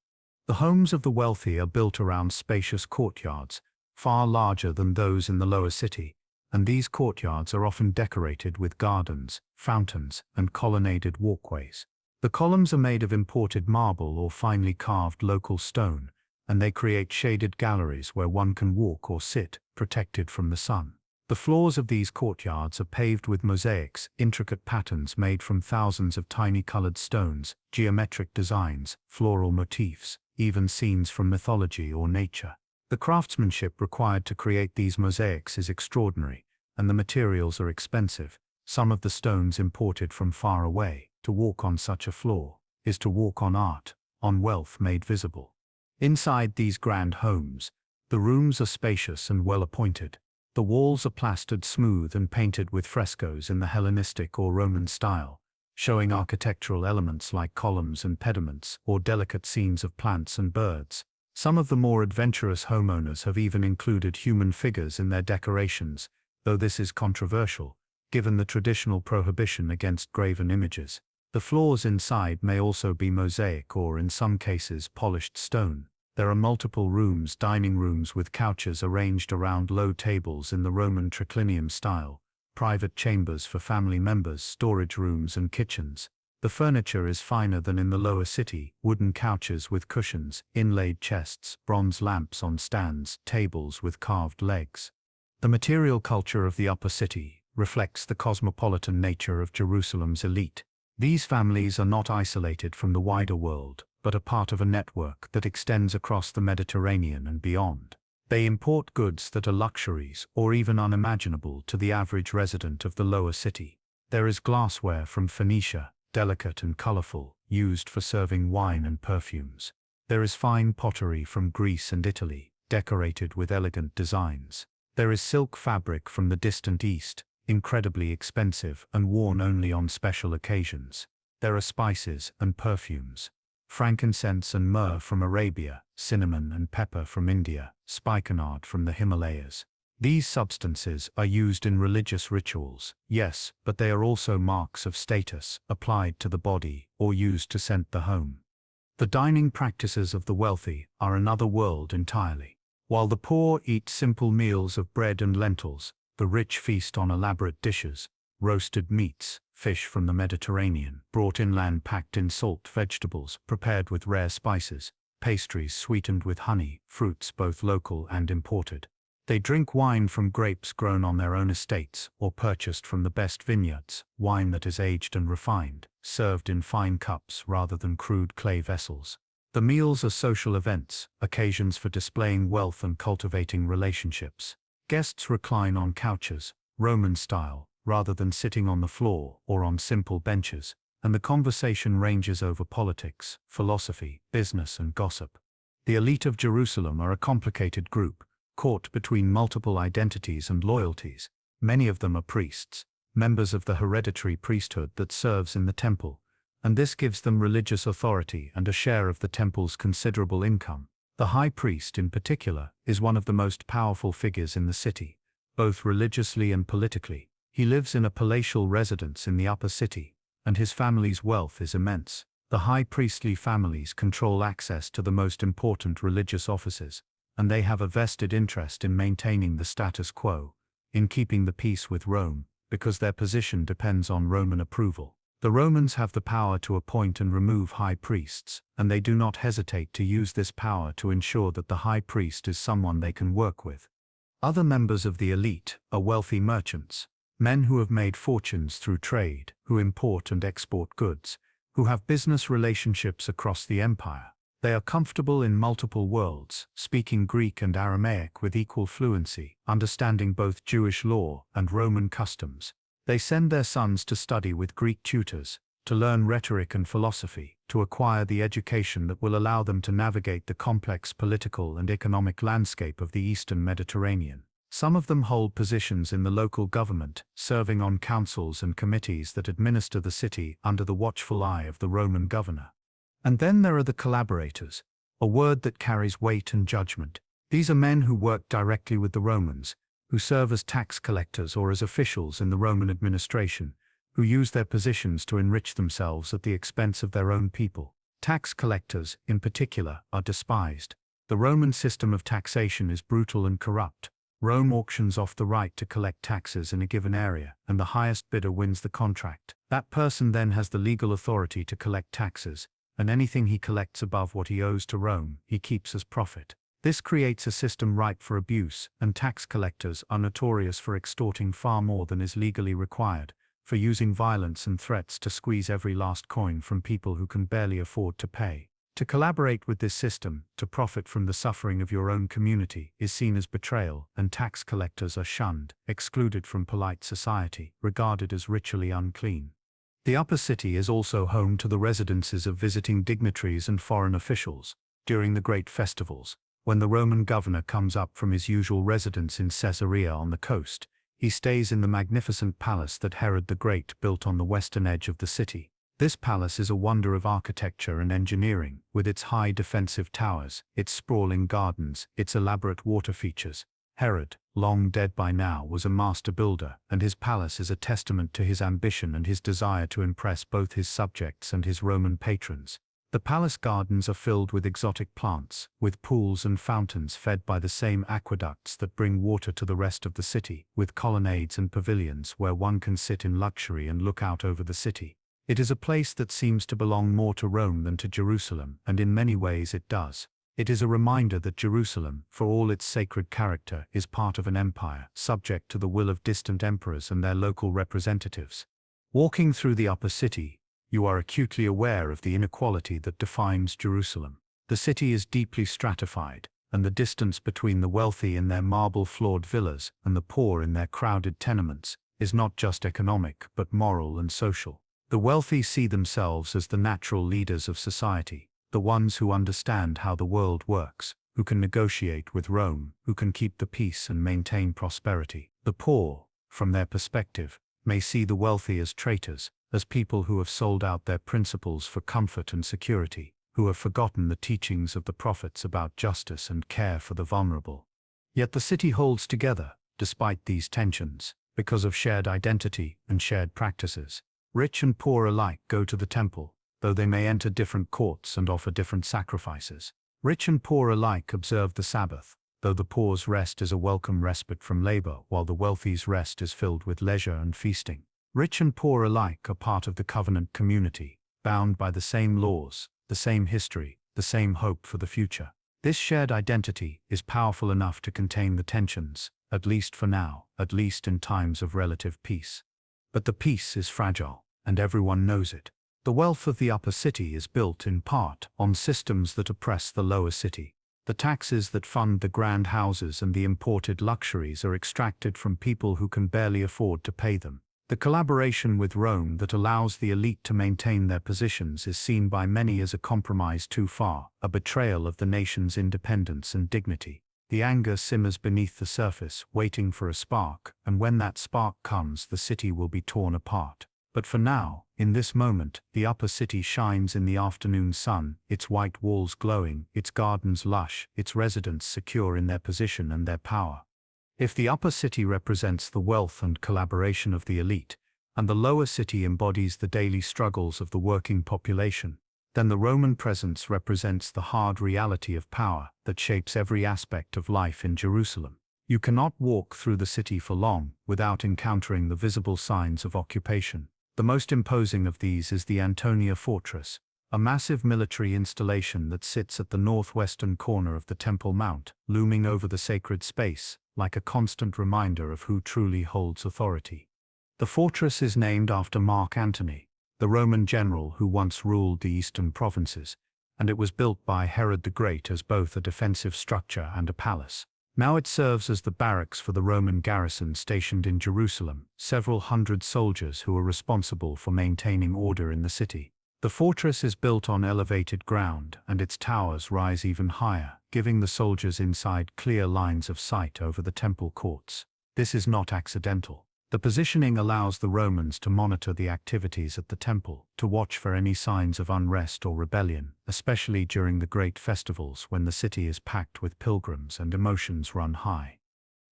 The homes of the wealthy are built around spacious courtyards, far larger than those in the lower city, and these courtyards are often decorated with gardens, fountains, and colonnaded walkways. The columns are made of imported marble or finely carved local stone, and they create shaded galleries where one can walk or sit, protected from the sun. The floors of these courtyards are paved with mosaics, intricate patterns made from thousands of tiny colored stones, geometric designs, floral motifs, even scenes from mythology or nature. The craftsmanship required to create these mosaics is extraordinary, and the materials are expensive, some of the stones imported from far away. To walk on such a floor is to walk on art, on wealth made visible. Inside these grand homes, the rooms are spacious and well appointed. The walls are plastered smooth and painted with frescoes in the Hellenistic or Roman style, showing architectural elements like columns and pediments or delicate scenes of plants and birds. Some of the more adventurous homeowners have even included human figures in their decorations, though this is controversial, given the traditional prohibition against graven images. The floors inside may also be mosaic or, in some cases, polished stone. There are multiple rooms, dining rooms with couches arranged around low tables in the Roman triclinium style, private chambers for family members, storage rooms and kitchens. The furniture is finer than in the lower city, wooden couches with cushions, inlaid chests, bronze lamps on stands, tables with carved legs. The material culture of the upper city reflects the cosmopolitan nature of Jerusalem's elite. These families are not isolated from the wider world, but are part of a network that extends across the Mediterranean and beyond. They import goods that are luxuries or even unimaginable to the average resident of the lower city. There is glassware from Phoenicia, delicate and colorful, used for serving wine and perfumes. There is fine pottery from Greece and Italy, decorated with elegant designs. There is silk fabric from the distant East, incredibly expensive and worn only on special occasions. There are spices and perfumes. Frankincense and myrrh from Arabia, cinnamon and pepper from India, spikenard from the Himalayas. These substances are used in religious rituals, yes, but they are also marks of status, applied to the body or used to scent the home. The dining practices of the wealthy are another world entirely. While the poor eat simple meals of bread and lentils, the rich feast on elaborate dishes, roasted meats, fish from the Mediterranean, brought inland packed in salt, vegetables prepared with rare spices, pastries sweetened with honey, fruits both local and imported. They drink wine from grapes grown on their own estates or purchased from the best vineyards, wine that is aged and refined, served in fine cups rather than crude clay vessels. The meals are social events, occasions for displaying wealth and cultivating relationships. Guests recline on couches, Roman style, rather than sitting on the floor or on simple benches, and the conversation ranges over politics, philosophy, business and gossip. The elite of Jerusalem are a complicated group, caught between multiple identities and loyalties. Many of them are priests, members of the hereditary priesthood that serves in the temple, and this gives them religious authority and a share of the temple's considerable income. The high priest, in particular, is one of the most powerful figures in the city, both religiously and politically. He lives in a palatial residence in the upper city, and his family's wealth is immense. The high priestly families control access to the most important religious offices, and they have a vested interest in maintaining the status quo, in keeping the peace with Rome, because their position depends on Roman approval. The Romans have the power to appoint and remove high priests, and they do not hesitate to use this power to ensure that the high priest is someone they can work with. Other members of the elite are wealthy merchants, men who have made fortunes through trade, who import and export goods, who have business relationships across the empire. They are comfortable in multiple worlds, speaking Greek and Aramaic with equal fluency, understanding both Jewish law and Roman customs. They send their sons to study with Greek tutors, to learn rhetoric and philosophy, to acquire the education that will allow them to navigate the complex political and economic landscape of the Eastern Mediterranean. Some of them hold positions in the local government, serving on councils and committees that administer the city under the watchful eye of the Roman governor. And then there are the collaborators, a word that carries weight and judgment. These are men who work directly with the Romans, who serve as tax collectors or as officials in the Roman administration, who use their positions to enrich themselves at the expense of their own people. Tax collectors, in particular, are despised. The Roman system of taxation is brutal and corrupt. Rome auctions off the right to collect taxes in a given area, and the highest bidder wins the contract. That person then has the legal authority to collect taxes, and anything he collects above what he owes to Rome, he keeps as profit. This creates a system ripe for abuse, and tax collectors are notorious for extorting far more than is legally required, for using violence and threats to squeeze every last coin from people who can barely afford to pay. To collaborate with this system, to profit from the suffering of your own community, is seen as betrayal, and tax collectors are shunned, excluded from polite society, regarded as ritually unclean. The upper city is also home to the residences of visiting dignitaries and foreign officials. During the great festivals, when the Roman governor comes up from his usual residence in Caesarea on the coast, he stays in the magnificent palace that Herod the Great built on the western edge of the city. This palace is a wonder of architecture and engineering, with its high defensive towers, its sprawling gardens, its elaborate water features. Herod, long dead by now, was a master builder, and his palace is a testament to his ambition and his desire to impress both his subjects and his Roman patrons. The palace gardens are filled with exotic plants, with pools and fountains fed by the same aqueducts that bring water to the rest of the city, with colonnades and pavilions where one can sit in luxury and look out over the city. It is a place that seems to belong more to Rome than to Jerusalem, and in many ways it does. It is a reminder that Jerusalem, for all its sacred character, is part of an empire, subject to the will of distant emperors and their local representatives. Walking through the upper city, you are acutely aware of the inequality that defines Jerusalem. The city is deeply stratified, and the distance between the wealthy in their marble-floored villas and the poor in their crowded tenements is not just economic but moral and social. The wealthy see themselves as the natural leaders of society, the ones who understand how the world works, who can negotiate with Rome, who can keep the peace and maintain prosperity. The poor, from their perspective, may see the wealthy as traitors, as people who have sold out their principles for comfort and security, who have forgotten the teachings of the prophets about justice and care for the vulnerable. Yet the city holds together, despite these tensions, because of shared identity and shared practices. Rich and poor alike go to the temple, though they may enter different courts and offer different sacrifices. Rich and poor alike observe the Sabbath, though the poor's rest is a welcome respite from labor, while the wealthy's rest is filled with leisure and feasting. Rich and poor alike are part of the covenant community, bound by the same laws, the same history, the same hope for the future. This shared identity is powerful enough to contain the tensions, at least for now, at least in times of relative peace. But the peace is fragile, and everyone knows it. The wealth of the upper city is built in part on systems that oppress the lower city. The taxes that fund the grand houses and the imported luxuries are extracted from people who can barely afford to pay them. The collaboration with Rome that allows the elite to maintain their positions is seen by many as a compromise too far, a betrayal of the nation's independence and dignity. The anger simmers beneath the surface, waiting for a spark, and when that spark comes, the city will be torn apart. But for now, in this moment, the upper city shines in the afternoon sun, its white walls glowing, its gardens lush, its residents secure in their position and their power. If the upper city represents the wealth and collaboration of the elite, and the lower city embodies the daily struggles of the working population, then the Roman presence represents the hard reality of power that shapes every aspect of life in Jerusalem. You cannot walk through the city for long without encountering the visible signs of occupation. The most imposing of these is the Antonia Fortress, a massive military installation that sits at the northwestern corner of the Temple Mount, looming over the sacred space, like a constant reminder of who truly holds authority. The fortress is named after Mark Antony, the Roman general who once ruled the eastern provinces, and it was built by Herod the Great as both a defensive structure and a palace. Now it serves as the barracks for the Roman garrison stationed in Jerusalem, several hundred soldiers who are responsible for maintaining order in the city. The fortress is built on elevated ground, and its towers rise even higher, giving the soldiers inside clear lines of sight over the temple courts. This is not accidental. The positioning allows the Romans to monitor the activities at the temple, to watch for any signs of unrest or rebellion, especially during the great festivals when the city is packed with pilgrims and emotions run high.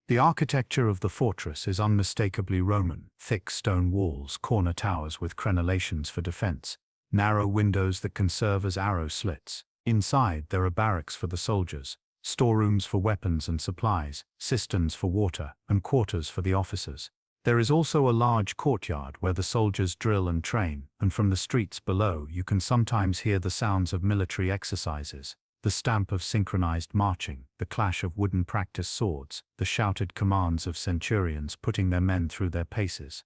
The architecture of the fortress is unmistakably Roman: thick stone walls, corner towers with crenellations for defense, narrow windows that can serve as arrow slits. Inside, there are barracks for the soldiers, storerooms for weapons and supplies, cisterns for water, and quarters for the officers. There is also a large courtyard where the soldiers drill and train, and from the streets below you can sometimes hear the sounds of military exercises. the stamp of synchronized marching, the clash of wooden practice swords, the shouted commands of centurions putting their men through their paces.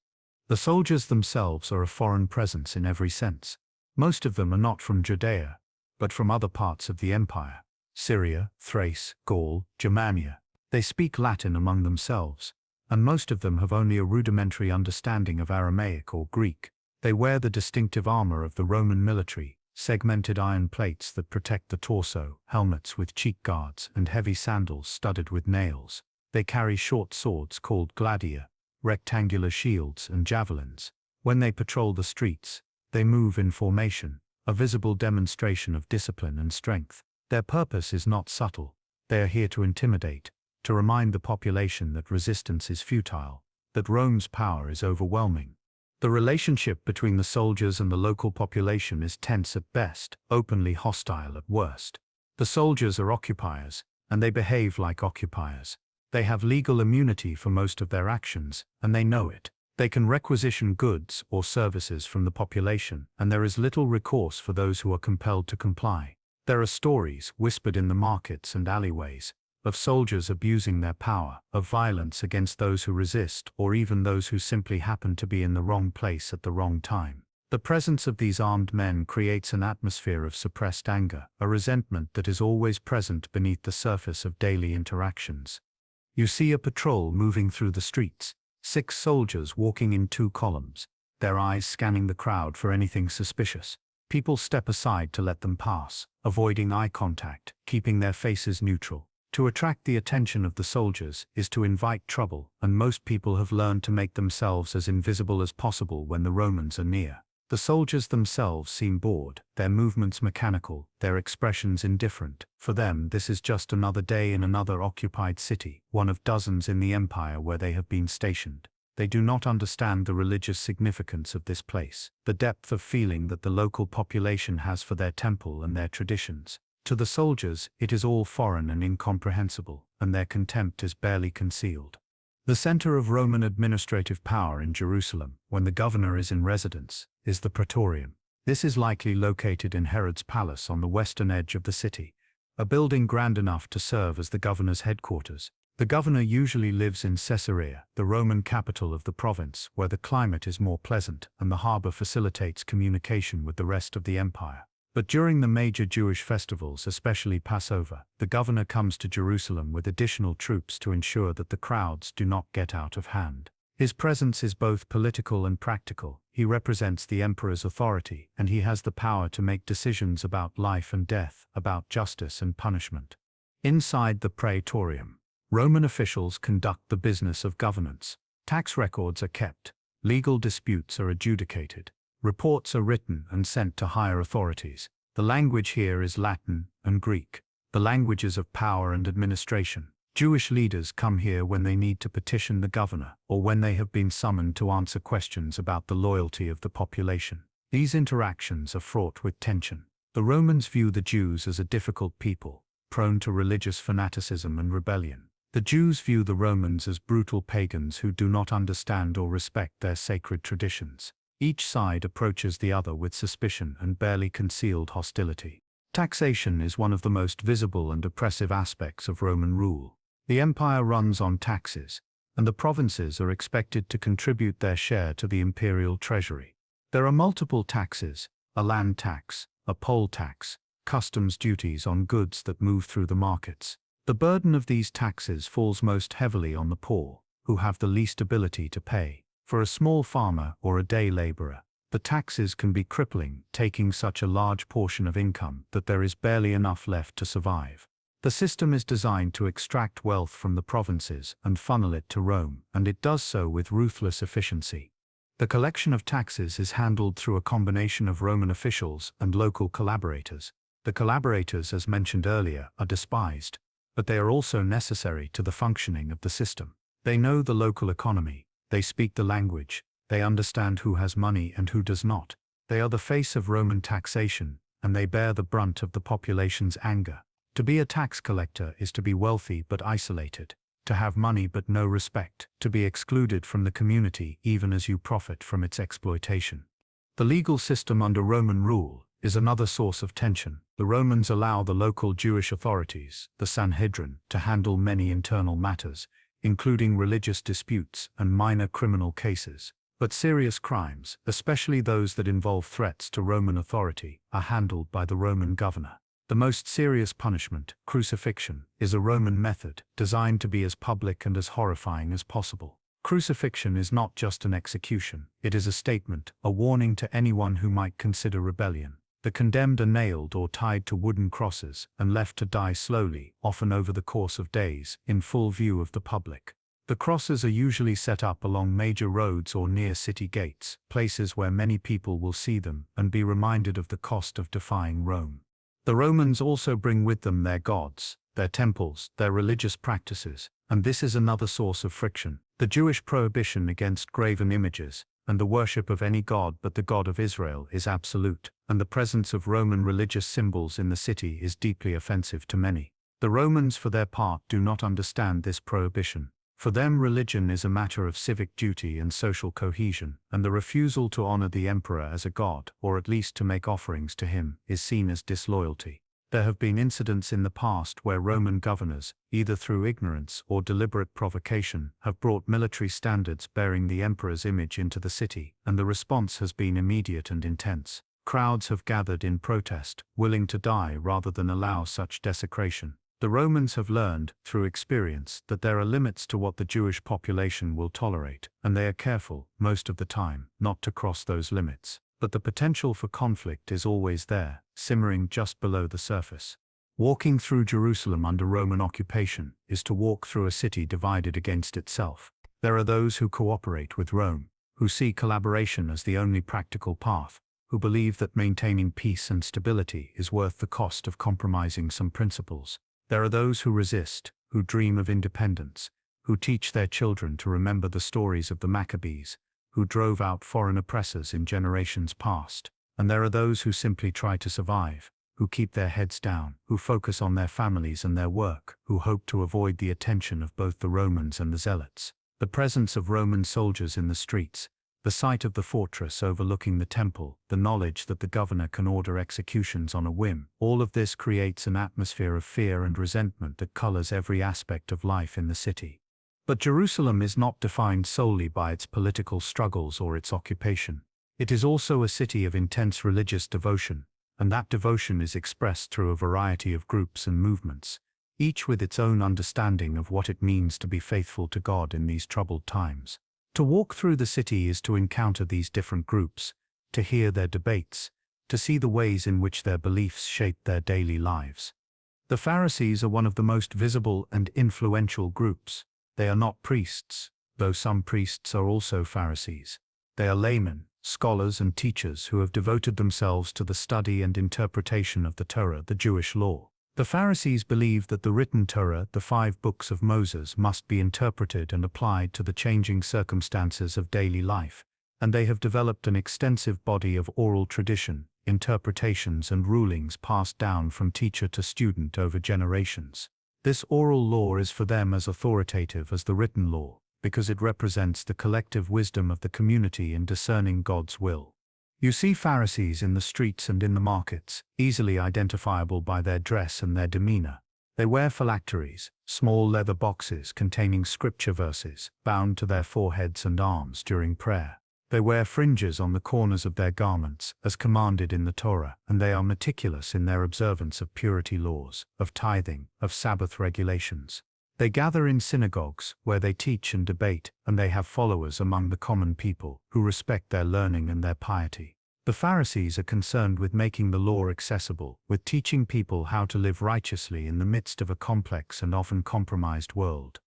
The soldiers themselves are a foreign presence in every sense. Most of them are not from Judea, but from other parts of the empire: Syria, Thrace, Gaul, Germania. They speak Latin among themselves, and most of them have only a rudimentary understanding of Aramaic or Greek. They wear the distinctive armor of the Roman military, segmented iron plates that protect the torso, helmets with cheek guards, and heavy sandals studded with nails. They carry short swords called gladia, rectangular shields, and javelins. When they patrol the streets, they move in formation, a visible demonstration of discipline and strength. Their purpose is not subtle. They are here to intimidate, to remind the population that resistance is futile, that Rome's power is overwhelming. The relationship between the soldiers and the local population is tense at best, openly hostile at worst. The soldiers are occupiers, and they behave like occupiers. They have legal immunity for most of their actions, and they know it. They can requisition goods or services from the population, and there is little recourse for those who are compelled to comply. There are stories, whispered in the markets and alleyways, of soldiers abusing their power, of violence against those who resist, or even those who simply happen to be in the wrong place at the wrong time. The presence of these armed men creates an atmosphere of suppressed anger, a resentment that is always present beneath the surface of daily interactions. You see a patrol moving through the streets, 6 soldiers walking in 2 columns, their eyes scanning the crowd for anything suspicious. People step aside to let them pass, avoiding eye contact, keeping their faces neutral. To attract the attention of the soldiers is to invite trouble, and most people have learned to make themselves as invisible as possible when the Romans are near. The soldiers themselves seem bored, their movements mechanical, their expressions indifferent. For them, this is just another day in another occupied city, one of dozens in the empire where they have been stationed. They do not understand the religious significance of this place, the depth of feeling that the local population has for their temple and their traditions. To the soldiers, it is all foreign and incomprehensible, and their contempt is barely concealed. The center of Roman administrative power in Jerusalem, when the governor is in residence, is the Praetorium. This is likely located in Herod's palace on the western edge of the city, a building grand enough to serve as the governor's headquarters. The governor usually lives in Caesarea, the Roman capital of the province, where the climate is more pleasant and the harbor facilitates communication with the rest of the empire. But during the major Jewish festivals, especially Passover, the governor comes to Jerusalem with additional troops to ensure that the crowds do not get out of hand. His presence is both political and practical. He represents the emperor's authority, and he has the power to make decisions about life and death, about justice and punishment. Inside the Praetorium, Roman officials conduct the business of governance. Tax records are kept, legal disputes are adjudicated, reports are written and sent to higher authorities. The language here is Latin and Greek, the languages of power and administration. Jewish leaders come here when they need to petition the governor, or when they have been summoned to answer questions about the loyalty of the population. These interactions are fraught with tension. The Romans view the Jews as a difficult people, prone to religious fanaticism and rebellion. The Jews view the Romans as brutal pagans who do not understand or respect their sacred traditions. Each side approaches the other with suspicion and barely concealed hostility. Taxation is one of the most visible and oppressive aspects of Roman rule. The empire runs on taxes, and the provinces are expected to contribute their share to the imperial treasury. There are multiple taxes: a land tax, a poll tax, customs duties on goods that move through the markets. The burden of these taxes falls most heavily on the poor, who have the least ability to pay. For a small farmer or a day laborer, the taxes can be crippling, taking such a large portion of income that there is barely enough left to survive. The system is designed to extract wealth from the provinces and funnel it to Rome, and it does so with ruthless efficiency. The collection of taxes is handled through a combination of Roman officials and local collaborators. The collaborators, as mentioned earlier, are despised, but they are also necessary to the functioning of the system. They know the local economy. They speak the language, they understand who has money and who does not. They are the face of Roman taxation, and they bear the brunt of the population's anger. To be a tax collector is to be wealthy but isolated, to have money but no respect, to be excluded from the community even as you profit from its exploitation. The legal system under Roman rule is another source of tension. The Romans allow the local Jewish authorities, the Sanhedrin, to handle many internal matters, including religious disputes and minor criminal cases. But serious crimes, especially those that involve threats to Roman authority, are handled by the Roman governor. The most serious punishment, crucifixion, is a Roman method designed to be as public and as horrifying as possible. Crucifixion is not just an execution, it is a statement, a warning to anyone who might consider rebellion. The condemned are nailed or tied to wooden crosses and left to die slowly, often over the course of days, in full view of the public. The crosses are usually set up along major roads or near city gates, places where many people will see them and be reminded of the cost of defying Rome. The Romans also bring with them their gods, their temples, their religious practices, and this is another source of friction. The Jewish prohibition against graven images and the worship of any god but the God of Israel is absolute, and the presence of Roman religious symbols in the city is deeply offensive to many. The Romans, for their part, do not understand this prohibition. For them, religion is a matter of civic duty and social cohesion, and the refusal to honor the emperor as a god, or at least to make offerings to him, is seen as disloyalty. There have been incidents in the past where Roman governors, either through ignorance or deliberate provocation, have brought military standards bearing the emperor's image into the city, and the response has been immediate and intense. Crowds have gathered in protest, willing to die rather than allow such desecration. The Romans have learned, through experience, that there are limits to what the Jewish population will tolerate, and they are careful, most of the time, not to cross those limits. But the potential for conflict is always there, simmering just below the surface. Walking through Jerusalem under Roman occupation is to walk through a city divided against itself. There are those who cooperate with Rome, who see collaboration as the only practical path, who believe that maintaining peace and stability is worth the cost of compromising some principles. There are those who resist, who dream of independence, who teach their children to remember the stories of the Maccabees, who drove out foreign oppressors in generations past. And there are those who simply try to survive, who keep their heads down, who focus on their families and their work, who hope to avoid the attention of both the Romans and the Zealots. The presence of Roman soldiers in the streets, the sight of the fortress overlooking the temple, the knowledge that the governor can order executions on a whim, all of this creates an atmosphere of fear and resentment that colors every aspect of life in the city. But Jerusalem is not defined solely by its political struggles or its occupation. It is also a city of intense religious devotion, and that devotion is expressed through a variety of groups and movements, each with its own understanding of what it means to be faithful to God in these troubled times. To walk through the city is to encounter these different groups, to hear their debates, to see the ways in which their beliefs shape their daily lives. The Pharisees are one of the most visible and influential groups. They are not priests, though some priests are also Pharisees. They are laymen, scholars and teachers who have devoted themselves to the study and interpretation of the Torah, the Jewish law. The Pharisees believe that the written Torah, the 5 books of Moses, must be interpreted and applied to the changing circumstances of daily life, and they have developed an extensive body of oral tradition, interpretations and rulings passed down from teacher to student over generations. This oral law is for them as authoritative as the written law, because it represents the collective wisdom of the community in discerning God's will. You see Pharisees in the streets and in the markets, easily identifiable by their dress and their demeanor. They wear phylacteries, small leather boxes containing scripture verses, bound to their foreheads and arms during prayer. They wear fringes on the corners of their garments, as commanded in the Torah, and they are meticulous in their observance of purity laws, of tithing, of Sabbath regulations. They gather in synagogues, where they teach and debate, and they have followers among the common people, who respect their learning and their piety. The Pharisees are concerned with making the law accessible, with teaching people how to live righteously in the midst of a complex and often compromised world.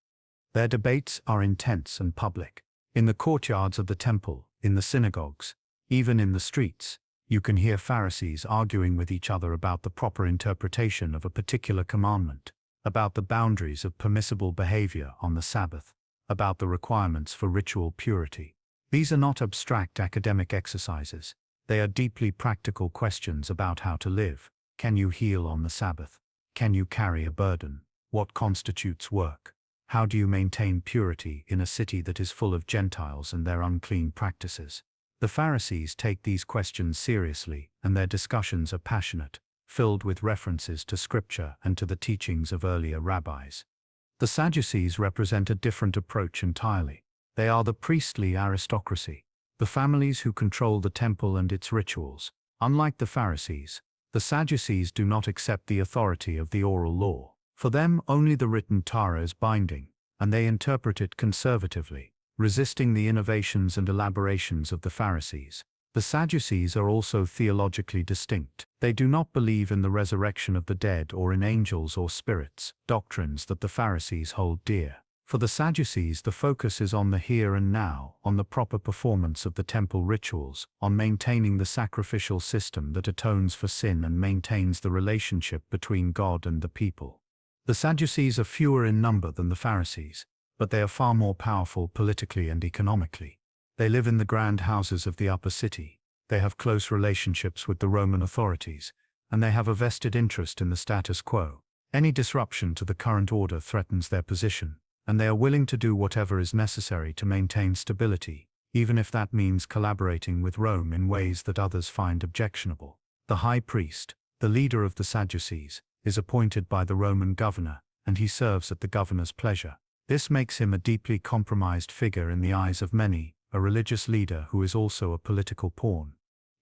Their debates are intense and public. In the courtyards of the temple, in the synagogues, even in the streets, you can hear Pharisees arguing with each other about the proper interpretation of a particular commandment, about the boundaries of permissible behavior on the Sabbath, about the requirements for ritual purity. These are not abstract academic exercises. They are deeply practical questions about how to live. Can you heal on the Sabbath? Can you carry a burden? What constitutes work? How do you maintain purity in a city that is full of Gentiles and their unclean practices? The Pharisees take these questions seriously, and their discussions are passionate, filled with references to Scripture and to the teachings of earlier rabbis. The Sadducees represent a different approach entirely. They are the priestly aristocracy, the families who control the temple and its rituals. Unlike the Pharisees, the Sadducees do not accept the authority of the oral law. For them, only the written Torah is binding, and they interpret it conservatively, resisting the innovations and elaborations of the Pharisees. The Sadducees are also theologically distinct. They do not believe in the resurrection of the dead or in angels or spirits, doctrines that the Pharisees hold dear. For the Sadducees, the focus is on the here and now, on the proper performance of the temple rituals, on maintaining the sacrificial system that atones for sin and maintains the relationship between God and the people. The Sadducees are fewer in number than the Pharisees, but they are far more powerful politically and economically. They live in the grand houses of the upper city, they have close relationships with the Roman authorities, and they have a vested interest in the status quo. Any disruption to the current order threatens their position, and they are willing to do whatever is necessary to maintain stability, even if that means collaborating with Rome in ways that others find objectionable. The high priest, the leader of the Sadducees, is appointed by the Roman governor, and he serves at the governor's pleasure. This makes him a deeply compromised figure in the eyes of many, a religious leader who is also a political pawn.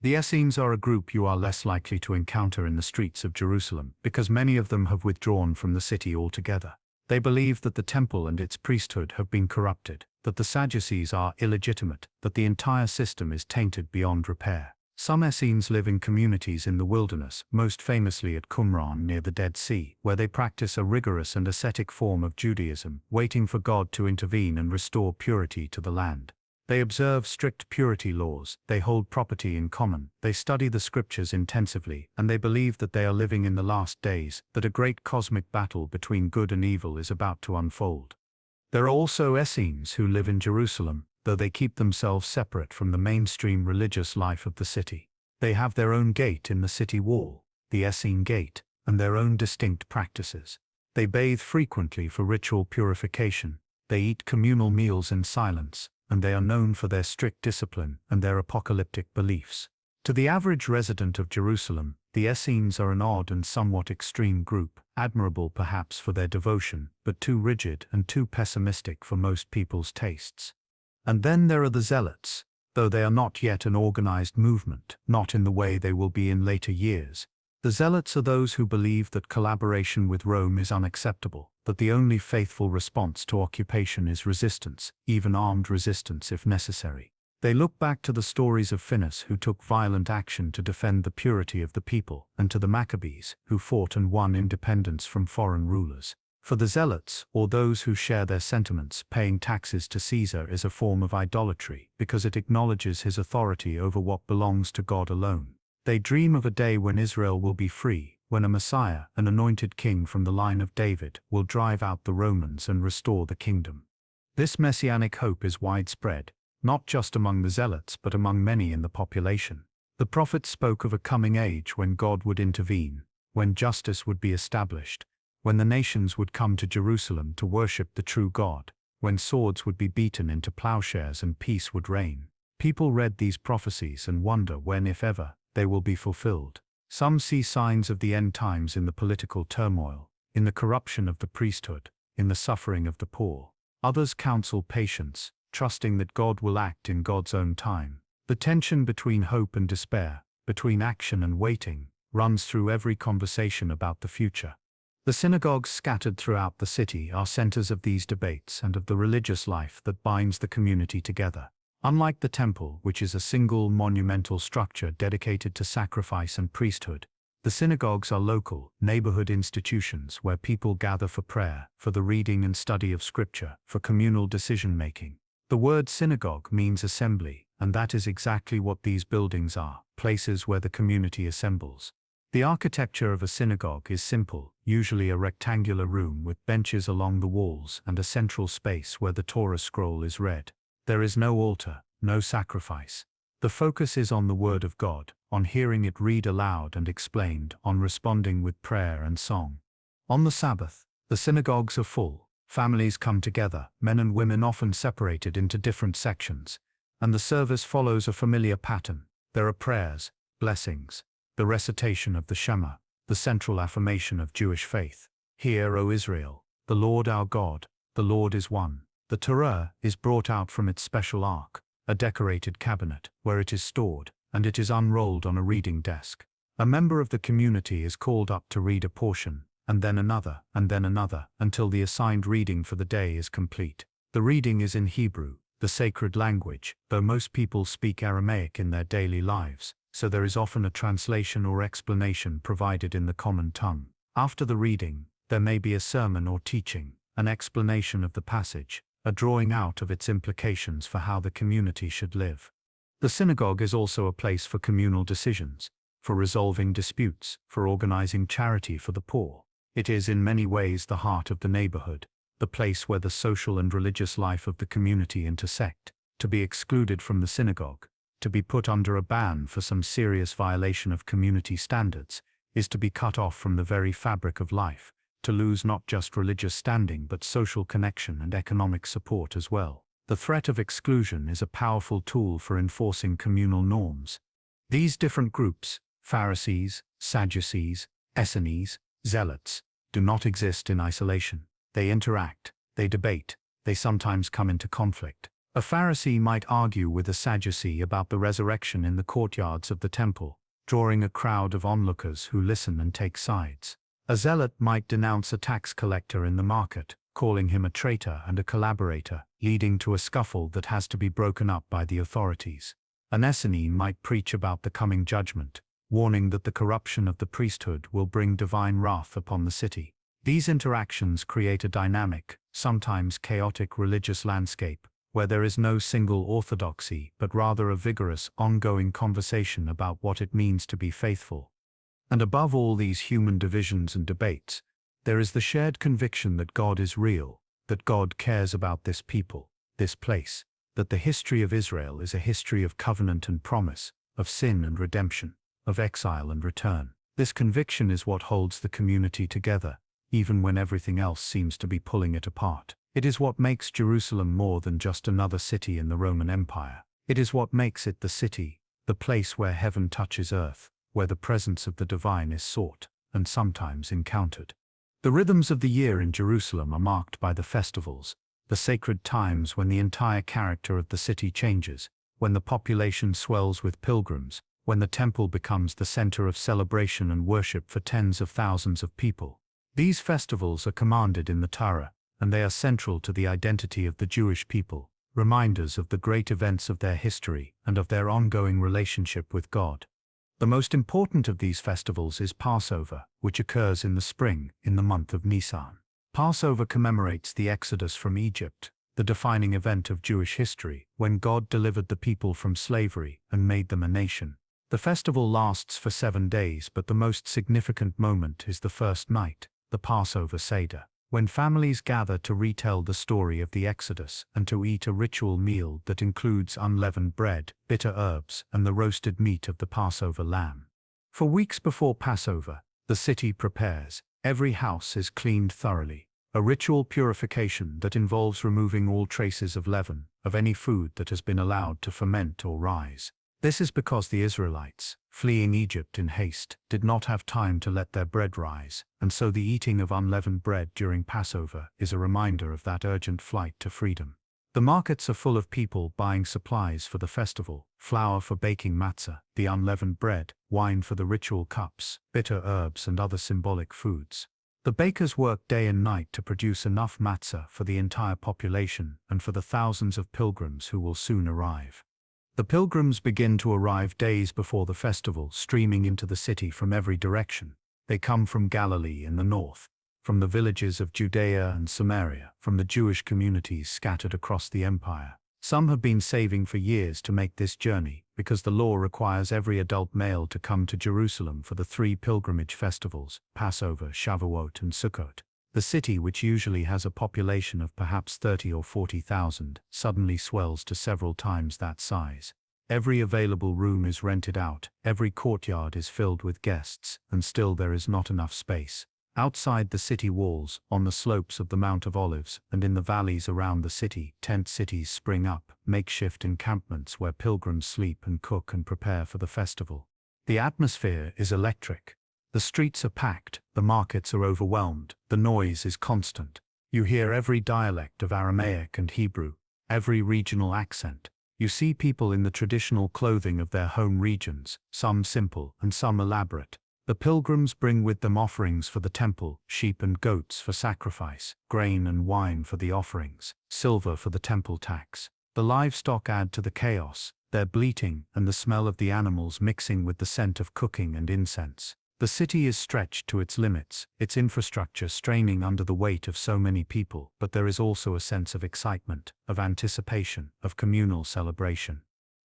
The Essenes are a group you are less likely to encounter in the streets of Jerusalem, because many of them have withdrawn from the city altogether. They believe that the temple and its priesthood have been corrupted, that the Sadducees are illegitimate, that the entire system is tainted beyond repair. Some Essenes live in communities in the wilderness, most famously at Qumran near the Dead Sea, where they practice a rigorous and ascetic form of Judaism, waiting for God to intervene and restore purity to the land. They observe strict purity laws, they hold property in common, they study the scriptures intensively, and they believe that they are living in the last days, that a great cosmic battle between good and evil is about to unfold. There are also Essenes who live in Jerusalem, though they keep themselves separate from the mainstream religious life of the city. They have their own gate in the city wall, the Essene Gate, and their own distinct practices. They bathe frequently for ritual purification, they eat communal meals in silence, and they are known for their strict discipline and their apocalyptic beliefs. To the average resident of Jerusalem, the Essenes are an odd and somewhat extreme group, admirable perhaps for their devotion, but too rigid and too pessimistic for most people's tastes. And then there are the Zealots, though they are not yet an organized movement, not in the way they will be in later years. The Zealots are those who believe that collaboration with Rome is unacceptable, that the only faithful response to occupation is resistance, even armed resistance if necessary. They look back to the stories of Phinehas, who took violent action to defend the purity of the people, and to the Maccabees, who fought and won independence from foreign rulers. For the Zealots, or those who share their sentiments, paying taxes to Caesar is a form of idolatry, because it acknowledges his authority over what belongs to God alone. They dream of a day when Israel will be free, when a Messiah, an anointed king from the line of David, will drive out the Romans and restore the kingdom. This messianic hope is widespread, not just among the Zealots but among many in the population. The prophets spoke of a coming age when God would intervene, when justice would be established, when the nations would come to Jerusalem to worship the true God, when swords would be beaten into plowshares and peace would reign. People read these prophecies and wonder when, if ever, they will be fulfilled. Some see signs of the end times in the political turmoil, in the corruption of the priesthood, in the suffering of the poor. Others counsel patience, trusting that God will act in God's own time. The tension between hope and despair, between action and waiting, runs through every conversation about the future. The synagogues scattered throughout the city are centers of these debates and of the religious life that binds the community together. Unlike the temple, which is a single monumental structure dedicated to sacrifice and priesthood, the synagogues are local, neighborhood institutions where people gather for prayer, for the reading and study of scripture, for communal decision-making. The word synagogue means assembly, and that is exactly what these buildings are, places where the community assembles. The architecture of a synagogue is simple, usually a rectangular room with benches along the walls and a central space where the Torah scroll is read. There is no altar, no sacrifice. The focus is on the Word of God, on hearing it read aloud and explained, on responding with prayer and song. On the Sabbath, the synagogues are full. Families come together, men and women often separated into different sections, and the service follows a familiar pattern. There are prayers, blessings, the recitation of the Shema, the central affirmation of Jewish faith. Hear, O Israel, the Lord our God, the Lord is one. The Torah is brought out from its special ark, a decorated cabinet, where it is stored, and it is unrolled on a reading desk. A member of the community is called up to read a portion, and then another, until the assigned reading for the day is complete. The reading is in Hebrew, the sacred language, though most people speak Aramaic in their daily lives, so there is often a translation or explanation provided in the common tongue. After the reading, there may be a sermon or teaching, an explanation of the passage, a drawing out of its implications for how the community should live. The synagogue is also a place for communal decisions, for resolving disputes, for organizing charity for the poor. It is in many ways the heart of the neighborhood, the place where the social and religious life of the community intersect. To be excluded from the synagogue, to be put under a ban for some serious violation of community standards, is to be cut off from the very fabric of life, to lose not just religious standing but social connection and economic support as well. The threat of exclusion is a powerful tool for enforcing communal norms. These different groups, Pharisees, Sadducees, Essenes, Zealots, do not exist in isolation. They interact, they debate, they sometimes come into conflict. A Pharisee might argue with a Sadducee about the resurrection in the courtyards of the temple, drawing a crowd of onlookers who listen and take sides. A Zealot might denounce a tax collector in the market, calling him a traitor and a collaborator, leading to a scuffle that has to be broken up by the authorities. An Essene might preach about the coming judgment, warning that the corruption of the priesthood will bring divine wrath upon the city. These interactions create a dynamic, sometimes chaotic religious landscape, where there is no single orthodoxy but rather a vigorous, ongoing conversation about what it means to be faithful. And above all these human divisions and debates, there is the shared conviction that God is real, that God cares about this people, this place, that the history of Israel is a history of covenant and promise, of sin and redemption, of exile and return. This conviction is what holds the community together, even when everything else seems to be pulling it apart. It is what makes Jerusalem more than just another city in the Roman Empire. It is what makes it the city, the place where heaven touches earth, where the presence of the divine is sought, and sometimes encountered. The rhythms of the year in Jerusalem are marked by the festivals, the sacred times when the entire character of the city changes, when the population swells with pilgrims, when the temple becomes the center of celebration and worship for tens of thousands of people. These festivals are commanded in the Torah, and they are central to the identity of the Jewish people, reminders of the great events of their history and of their ongoing relationship with God. The most important of these festivals is Passover, which occurs in the spring, in the month of Nisan. Passover commemorates the Exodus from Egypt, the defining event of Jewish history, when God delivered the people from slavery and made them a nation. The festival lasts for 7 days, but the most significant moment is the first night, the Passover Seder, when families gather to retell the story of the Exodus and to eat a ritual meal that includes unleavened bread, bitter herbs, and the roasted meat of the Passover lamb. For weeks before Passover, the city prepares. Every house is cleaned thoroughly, a ritual purification that involves removing all traces of leaven, of any food that has been allowed to ferment or rise. This is because the Israelites, fleeing Egypt in haste, did not have time to let their bread rise, and so the eating of unleavened bread during Passover is a reminder of that urgent flight to freedom. The markets are full of people buying supplies for the festival, flour for baking matzah, the unleavened bread, wine for the ritual cups, bitter herbs and other symbolic foods. The bakers work day and night to produce enough matzah for the entire population and for the thousands of pilgrims who will soon arrive. The pilgrims begin to arrive days before the festival, streaming into the city from every direction. They come from Galilee in the north, from the villages of Judea and Samaria, from the Jewish communities scattered across the empire. Some have been saving for years to make this journey, because the law requires every adult male to come to Jerusalem for the 3 pilgrimage festivals, Passover, Shavuot, and Sukkot. The city, which usually has a population of perhaps 30 or 40,000, suddenly swells to several times that size. Every available room is rented out, every courtyard is filled with guests, and still there is not enough space. Outside the city walls, on the slopes of the Mount of Olives, and in the valleys around the city, tent cities spring up, makeshift encampments where pilgrims sleep and cook and prepare for the festival. The atmosphere is electric. The streets are packed, the markets are overwhelmed, the noise is constant. You hear every dialect of Aramaic and Hebrew, every regional accent. You see people in the traditional clothing of their home regions, some simple and some elaborate. The pilgrims bring with them offerings for the temple, sheep and goats for sacrifice, grain and wine for the offerings, silver for the temple tax. The livestock add to the chaos, their bleating and the smell of the animals mixing with the scent of cooking and incense. The city is stretched to its limits, its infrastructure straining under the weight of so many people, but there is also a sense of excitement, of anticipation, of communal celebration.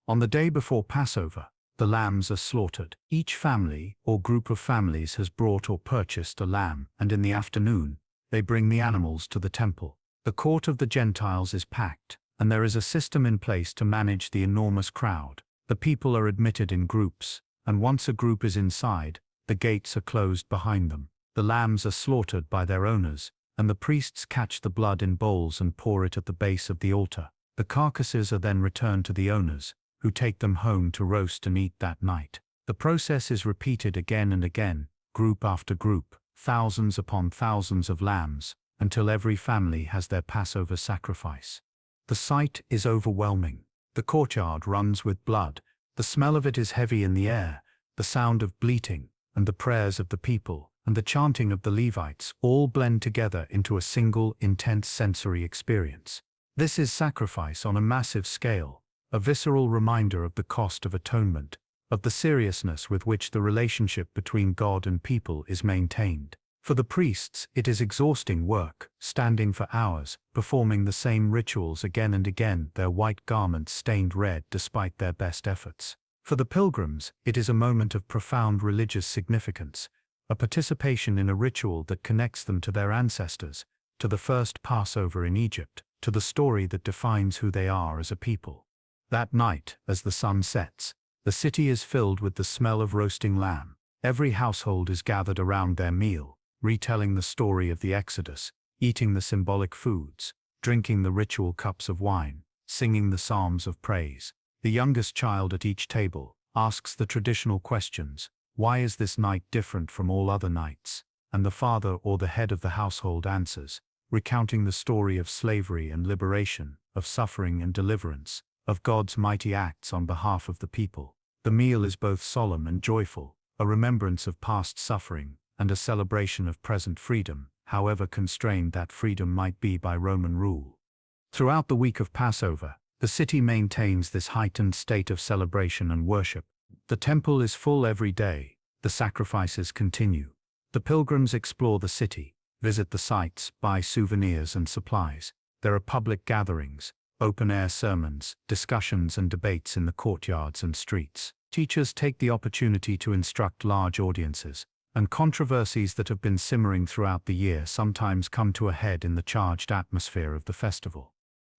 On the day before Passover, the lambs are slaughtered. Each family or group of families has brought or purchased a lamb, and in the afternoon, they bring the animals to the temple. The court of the Gentiles is packed, and there is a system in place to manage the enormous crowd. The people are admitted in groups, and once a group is inside, the gates are closed behind them. The lambs are slaughtered by their owners, and the priests catch the blood in bowls and pour it at the base of the altar. The carcasses are then returned to the owners, who take them home to roast and eat that night. The process is repeated again and again, group after group, thousands upon thousands of lambs, until every family has their Passover sacrifice. The sight is overwhelming. The courtyard runs with blood. The smell of it is heavy in the air. The sound of bleating, and the prayers of the people, and the chanting of the Levites all blend together into a single, intense sensory experience. This is sacrifice on a massive scale. A visceral reminder of the cost of atonement, of the seriousness with which the relationship between God and people is maintained. For the priests, it is exhausting work, standing for hours, performing the same rituals again and again, their white garments stained red despite their best efforts. For the pilgrims, it is a moment of profound religious significance, a participation in a ritual that connects them to their ancestors, to the first Passover in Egypt, to the story that defines who they are as a people. That night, as the sun sets, the city is filled with the smell of roasting lamb. Every household is gathered around their meal, retelling the story of the Exodus, eating the symbolic foods, drinking the ritual cups of wine, singing the psalms of praise. The youngest child at each table asks the traditional questions: why is this night different from all other nights? And the father or the head of the household answers, recounting the story of slavery and liberation, of suffering and deliverance, of God's mighty acts on behalf of the people. The meal is both solemn and joyful, a remembrance of past suffering, and a celebration of present freedom, however constrained that freedom might be by Roman rule. Throughout the week of Passover, the city maintains this heightened state of celebration and worship. The temple is full every day, the sacrifices continue. The pilgrims explore the city, visit the sites, buy souvenirs and supplies. There are public gatherings, open-air sermons, discussions and debates in the courtyards and streets. Teachers take the opportunity to instruct large audiences, and controversies that have been simmering throughout the year sometimes come to a head in the charged atmosphere of the festival.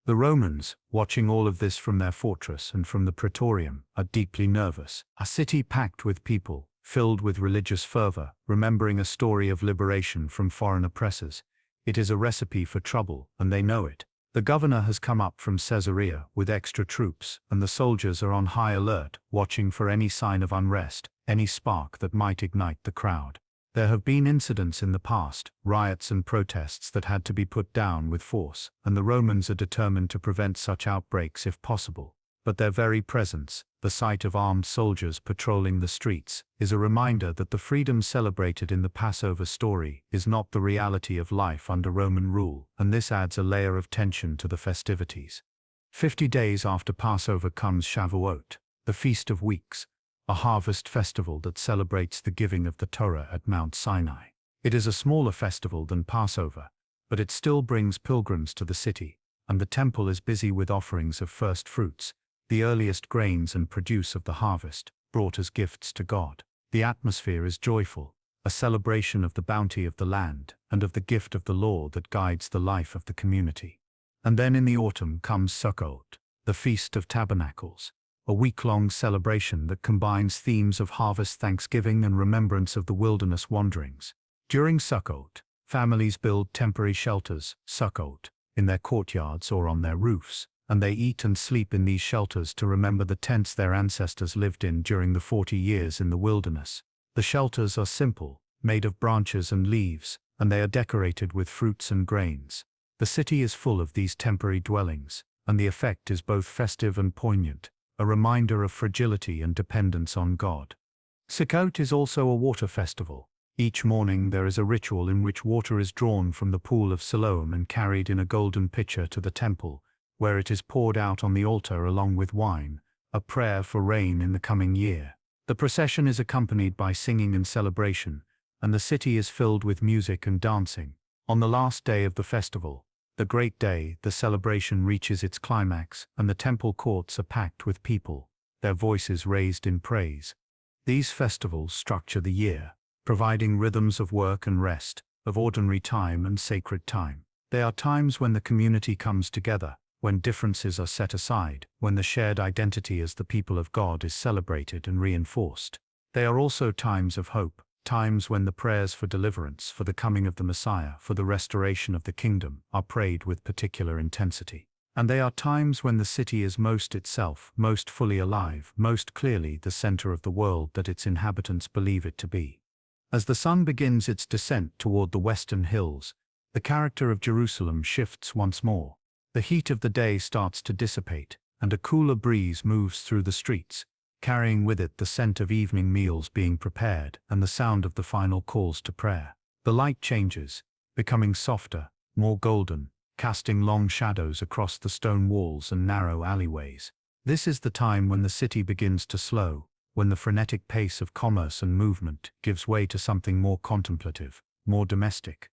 The Romans, watching all of this from their fortress and from the Praetorium, are deeply nervous. A city packed with people, filled with religious fervor, remembering a story of liberation from foreign oppressors. It is a recipe for trouble, and they know it. The governor has come up from Caesarea with extra troops, and the soldiers are on high alert, watching for any sign of unrest, any spark that might ignite the crowd. There have been incidents in the past, riots and protests that had to be put down with force, and the Romans are determined to prevent such outbreaks if possible. But their very presence, the sight of armed soldiers patrolling the streets, is a reminder that the freedom celebrated in the Passover story is not the reality of life under Roman rule, and this adds a layer of tension to the festivities. 50 days after Passover comes Shavuot, the Feast of Weeks, a harvest festival that celebrates the giving of the Torah at Mount Sinai. It is a smaller festival than Passover, but it still brings pilgrims to the city, and the temple is busy with offerings of first fruits, the earliest grains and produce of the harvest, brought as gifts to God. The atmosphere is joyful, a celebration of the bounty of the land and of the gift of the law that guides the life of the community. And then in the autumn comes Sukkot, the Feast of Tabernacles, a week-long celebration that combines themes of harvest thanksgiving and remembrance of the wilderness wanderings. During Sukkot, families build temporary shelters, Sukkot, in their courtyards or on their roofs, and they eat and sleep in these shelters to remember the tents their ancestors lived in during the 40 years in the wilderness. The shelters are simple, made of branches and leaves, and they are decorated with fruits and grains. The city is full of these temporary dwellings, and the effect is both festive and poignant, a reminder of fragility and dependence on God. Sukkot is also a water festival. Each morning there is a ritual in which water is drawn from the pool of Siloam and carried in a golden pitcher to the temple, where it is poured out on the altar along with wine, a prayer for rain in the coming year. The procession is accompanied by singing and celebration, and the city is filled with music and dancing. On the last day of the festival, the great day, the celebration reaches its climax, and the temple courts are packed with people, their voices raised in praise. These festivals structure the year, providing rhythms of work and rest, of ordinary time and sacred time. They are times when the community comes together, when differences are set aside, when the shared identity as the people of God is celebrated and reinforced. They are also times of hope, times when the prayers for deliverance, for the coming of the Messiah, for the restoration of the kingdom, are prayed with particular intensity. And they are times when the city is most itself, most fully alive, most clearly the center of the world that its inhabitants believe it to be. As the sun begins its descent toward the western hills, the character of Jerusalem shifts once more. The heat of the day starts to dissipate, and a cooler breeze moves through the streets, carrying with it the scent of evening meals being prepared and the sound of the final calls to prayer. The light changes, becoming softer, more golden, casting long shadows across the stone walls and narrow alleyways. This is the time when the city begins to slow, when the frenetic pace of commerce and movement gives way to something more contemplative, more domestic.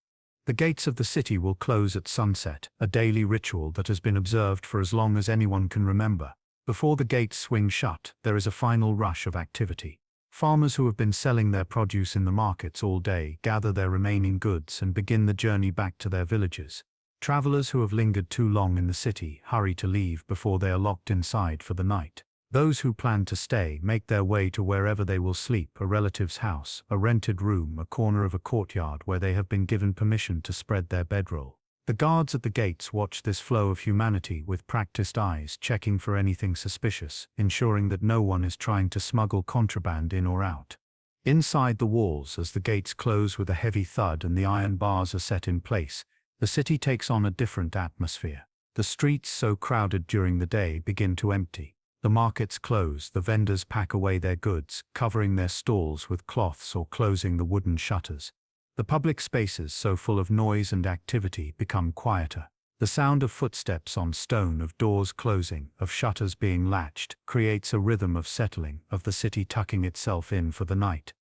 The gates of the city will close at sunset, a daily ritual that has been observed for as long as anyone can remember. Before the gates swing shut, there is a final rush of activity. Farmers who have been selling their produce in the markets all day gather their remaining goods and begin the journey back to their villages. Travelers who have lingered too long in the city hurry to leave before they are locked inside for the night. Those who plan to stay make their way to wherever they will sleep, a relative's house, a rented room, a corner of a courtyard where they have been given permission to spread their bedroll. The guards at the gates watch this flow of humanity with practiced eyes, checking for anything suspicious, ensuring that no one is trying to smuggle contraband in or out. Inside the walls, as the gates close with a heavy thud and the iron bars are set in place, the city takes on a different atmosphere. The streets, so crowded during the day, begin to empty. The markets close, the vendors pack away their goods, covering their stalls with cloths or closing the wooden shutters. The public spaces, so full of noise and activity, become quieter. The sound of footsteps on stone, of doors closing, of shutters being latched, creates a rhythm of settling, of the city tucking itself in for the night.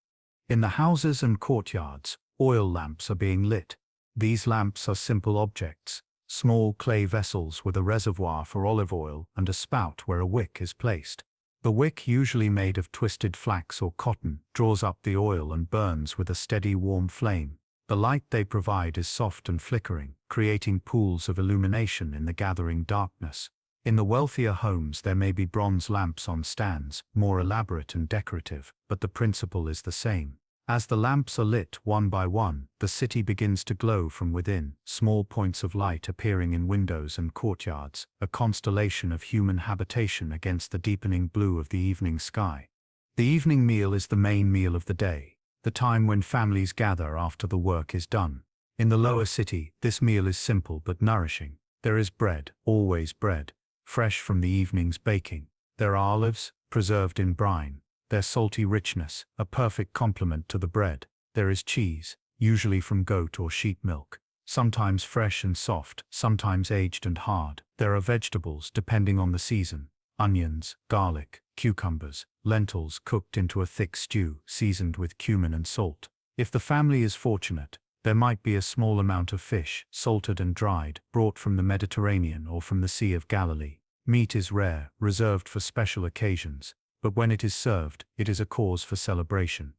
In the houses and courtyards, oil lamps are being lit. These lamps are simple objects. Small clay vessels with a reservoir for olive oil and a spout where a wick is placed. The wick, usually made of twisted flax or cotton, draws up the oil and burns with a steady warm flame. The light they provide is soft and flickering, creating pools of illumination in the gathering darkness. In the wealthier homes there may be bronze lamps on stands, more elaborate and decorative, but the principle is the same. As the lamps are lit one by one, the city begins to glow from within, small points of light appearing in windows and courtyards, a constellation of human habitation against the deepening blue of the evening sky. The evening meal is the main meal of the day, the time when families gather after the work is done. In the lower city, this meal is simple but nourishing. There is bread, always bread, fresh from the evening's baking. There are olives, preserved in brine, their salty richness, a perfect complement to the bread. There is cheese, usually from goat or sheep milk, sometimes fresh and soft, sometimes aged and hard. There are vegetables depending on the season, onions, garlic, cucumbers, lentils cooked into a thick stew, seasoned with cumin and salt. If the family is fortunate, there might be a small amount of fish, salted and dried, brought from the Mediterranean or from the Sea of Galilee. Meat is rare, reserved for special occasions, but when it is served, it is a cause for celebration.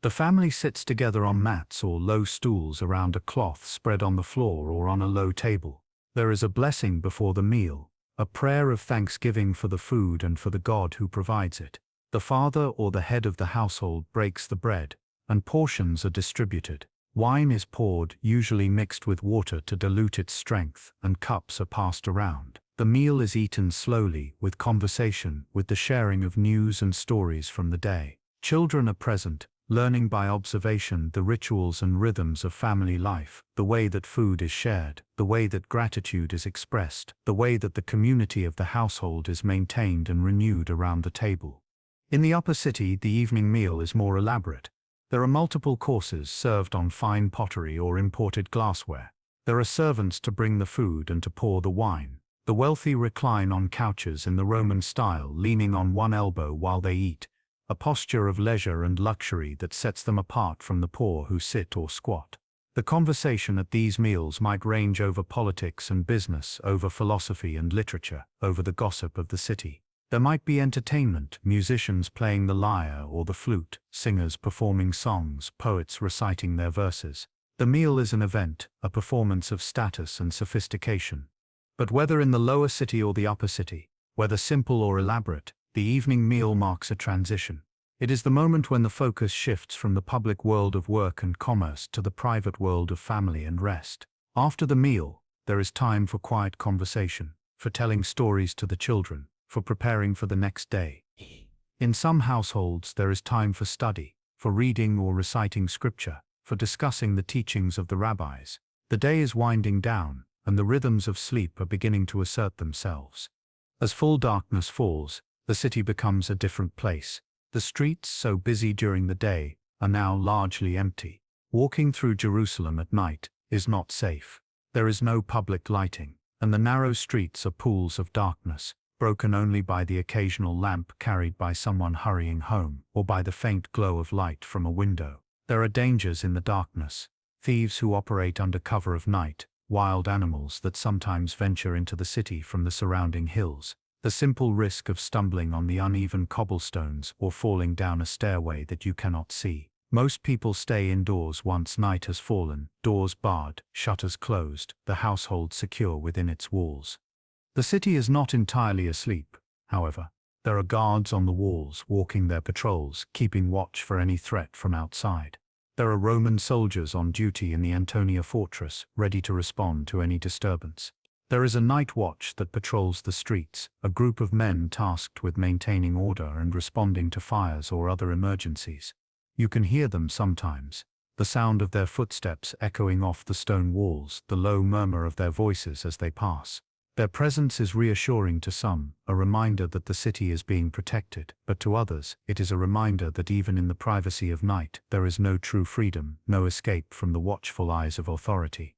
The family sits together on mats or low stools around a cloth spread on the floor or on a low table. There is a blessing before the meal, a prayer of thanksgiving for the food and for the God who provides it. The father or the head of the household breaks the bread, and portions are distributed. Wine is poured, usually mixed with water to dilute its strength, and cups are passed around. The meal is eaten slowly, with conversation, with the sharing of news and stories from the day. Children are present, learning by observation the rituals and rhythms of family life, the way that food is shared, the way that gratitude is expressed, the way that the community of the household is maintained and renewed around the table. In the upper city, the evening meal is more elaborate. There are multiple courses served on fine pottery or imported glassware. There are servants to bring the food and to pour the wine. The wealthy recline on couches in the Roman style, leaning on one elbow while they eat, a posture of leisure and luxury that sets them apart from the poor who sit or squat. The conversation at these meals might range over politics and business, over philosophy and literature, over the gossip of the city. There might be entertainment, musicians playing the lyre or the flute, singers performing songs, poets reciting their verses. The meal is an event, a performance of status and sophistication. But whether in the lower city or the upper city, whether simple or elaborate, the evening meal marks a transition. It is the moment when the focus shifts from the public world of work and commerce to the private world of family and rest. After the meal, there is time for quiet conversation, for telling stories to the children, for preparing for the next day. In some households, there is time for study, for reading or reciting scripture, for discussing the teachings of the rabbis. The day is winding down, and the rhythms of sleep are beginning to assert themselves. As full darkness falls, the city becomes a different place. The streets, so busy during the day, are now largely empty. Walking through Jerusalem at night is not safe. There is no public lighting, and the narrow streets are pools of darkness, broken only by the occasional lamp carried by someone hurrying home, or by the faint glow of light from a window. There are dangers in the darkness, thieves who operate under cover of night, wild animals that sometimes venture into the city from the surrounding hills, the simple risk of stumbling on the uneven cobblestones or falling down a stairway that you cannot see. Most people stay indoors once night has fallen, doors barred, shutters closed, the household secure within its walls. The city is not entirely asleep, however. There are guards on the walls, walking their patrols, keeping watch for any threat from outside. There are Roman soldiers on duty in the Antonia fortress, ready to respond to any disturbance. There is a night watch that patrols the streets, a group of men tasked with maintaining order and responding to fires or other emergencies. You can hear them sometimes, the sound of their footsteps echoing off the stone walls, the low murmur of their voices as they pass. Their presence is reassuring to some, a reminder that the city is being protected, but to others, it is a reminder that even in the privacy of night, there is no true freedom, no escape from the watchful eyes of authority.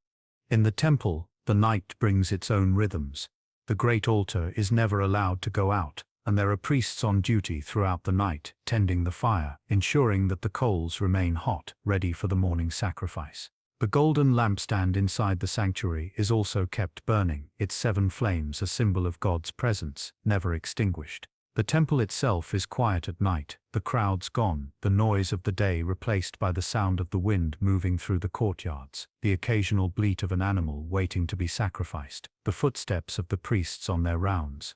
In the temple, the night brings its own rhythms. The great altar is never allowed to go out, and there are priests on duty throughout the night, tending the fire, ensuring that the coals remain hot, ready for the morning sacrifice. The golden lampstand inside the sanctuary is also kept burning, its 7 flames a symbol of God's presence, never extinguished. The temple itself is quiet at night, the crowds gone, the noise of the day replaced by the sound of the wind moving through the courtyards, the occasional bleat of an animal waiting to be sacrificed, the footsteps of the priests on their rounds.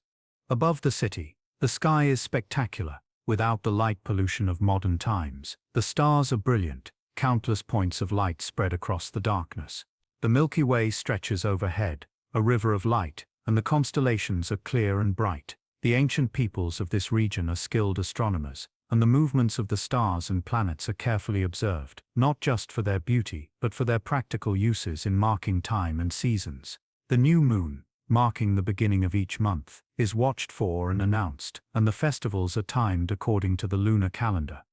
Above the city, the sky is spectacular, without the light pollution of modern times. The stars are brilliant, countless points of light spread across the darkness. The Milky Way stretches overhead, a river of light, and the constellations are clear and bright. The ancient peoples of this region are skilled astronomers, and the movements of the stars and planets are carefully observed, not just for their beauty, but for their practical uses in marking time and seasons. The new moon, marking the beginning of each month, is watched for and announced, and the festivals are timed according to the lunar calendar.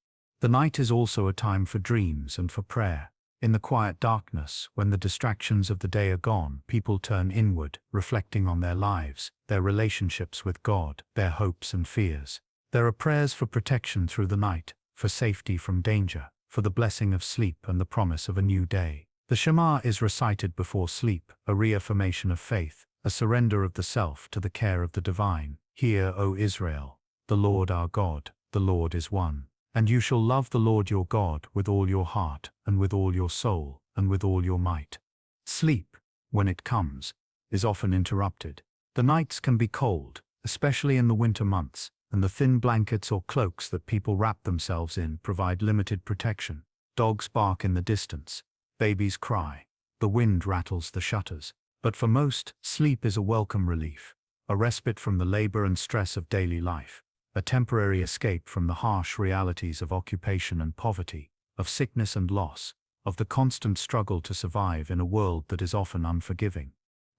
The night is also a time for dreams and for prayer. In the quiet darkness, when the distractions of the day are gone, people turn inward, reflecting on their lives, their relationships with God, their hopes and fears. There are prayers for protection through the night, for safety from danger, for the blessing of sleep and the promise of a new day. The Shema is recited before sleep, a reaffirmation of faith, a surrender of the self to the care of the divine. Hear, O Israel, the Lord our God, the Lord is one. And you shall love the Lord your God with all your heart, and with all your soul, and with all your might. Sleep, when it comes, is often interrupted. The nights can be cold, especially in the winter months, and the thin blankets or cloaks that people wrap themselves in provide limited protection. Dogs bark in the distance. Babies cry. The wind rattles the shutters. But for most, sleep is a welcome relief, a respite from the labor and stress of daily life, a temporary escape from the harsh realities of occupation and poverty, of sickness and loss, of the constant struggle to survive in a world that is often unforgiving.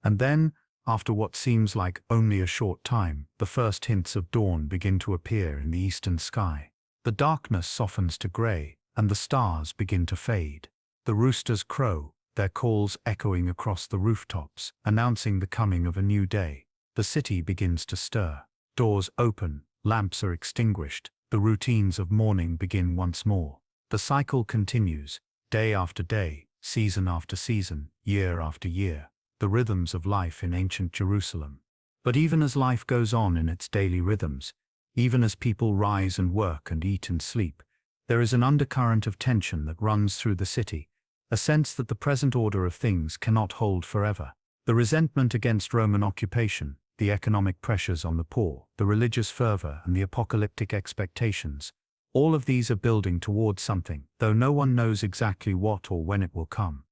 And then, after what seems like only a short time, the first hints of dawn begin to appear in the eastern sky. The darkness softens to gray, and the stars begin to fade. The roosters crow, their calls echoing across the rooftops, announcing the coming of a new day. The city begins to stir. Doors open, lamps are extinguished, the routines of morning begin once more. The cycle continues, day after day, season after season, year after year. The rhythms of life in ancient Jerusalem. But even as life goes on in its daily rhythms, even as people rise and work and eat and sleep, there is an undercurrent of tension that runs through the city, a sense that the present order of things cannot hold forever. The resentment against Roman occupation, the economic pressures on the poor, the religious fervor and the apocalyptic expectations, all of these are building towards something, though no one knows exactly what or when it will come.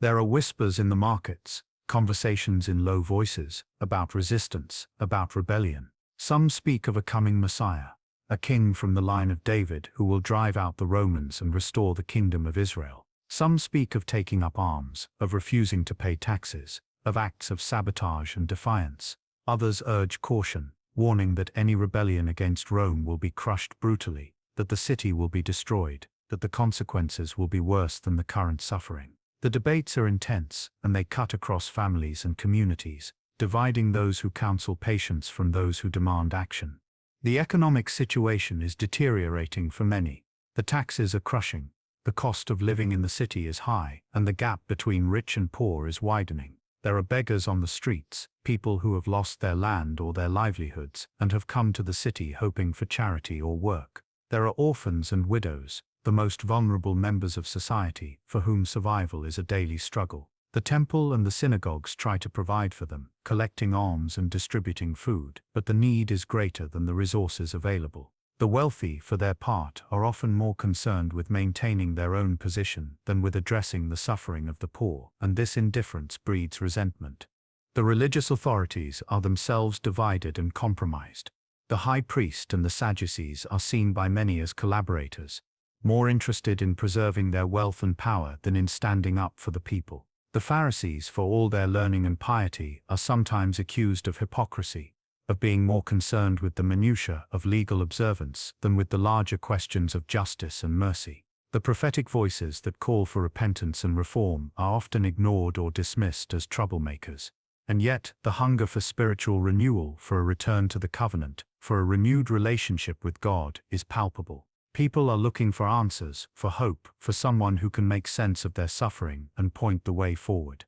There are whispers in the markets, conversations in low voices, about resistance, about rebellion. Some speak of a coming Messiah, a king from the line of David who will drive out the Romans and restore the kingdom of Israel. Some speak of taking up arms, of refusing to pay taxes, of acts of sabotage and defiance. Others urge caution, warning that any rebellion against Rome will be crushed brutally, that the city will be destroyed, that the consequences will be worse than the current suffering. The debates are intense, and they cut across families and communities, dividing those who counsel patience from those who demand action. The economic situation is deteriorating for many. The taxes are crushing, the cost of living in the city is high, and the gap between rich and poor is widening. There are beggars on the streets, people who have lost their land or their livelihoods and have come to the city hoping for charity or work. There are orphans and widows, the most vulnerable members of society, for whom survival is a daily struggle. The temple and the synagogues try to provide for them, collecting alms and distributing food, but the need is greater than the resources available. The wealthy, for their part, are often more concerned with maintaining their own position than with addressing the suffering of the poor, and this indifference breeds resentment. The religious authorities are themselves divided and compromised. The high priest and the Sadducees are seen by many as collaborators, more interested in preserving their wealth and power than in standing up for the people. The Pharisees, for all their learning and piety, are sometimes accused of hypocrisy, of being more concerned with the minutiae of legal observance than with the larger questions of justice and mercy. The prophetic voices that call for repentance and reform are often ignored or dismissed as troublemakers. And yet, the hunger for spiritual renewal, for a return to the covenant, for a renewed relationship with God, is palpable. People are looking for answers, for hope, for someone who can make sense of their suffering and point the way forward.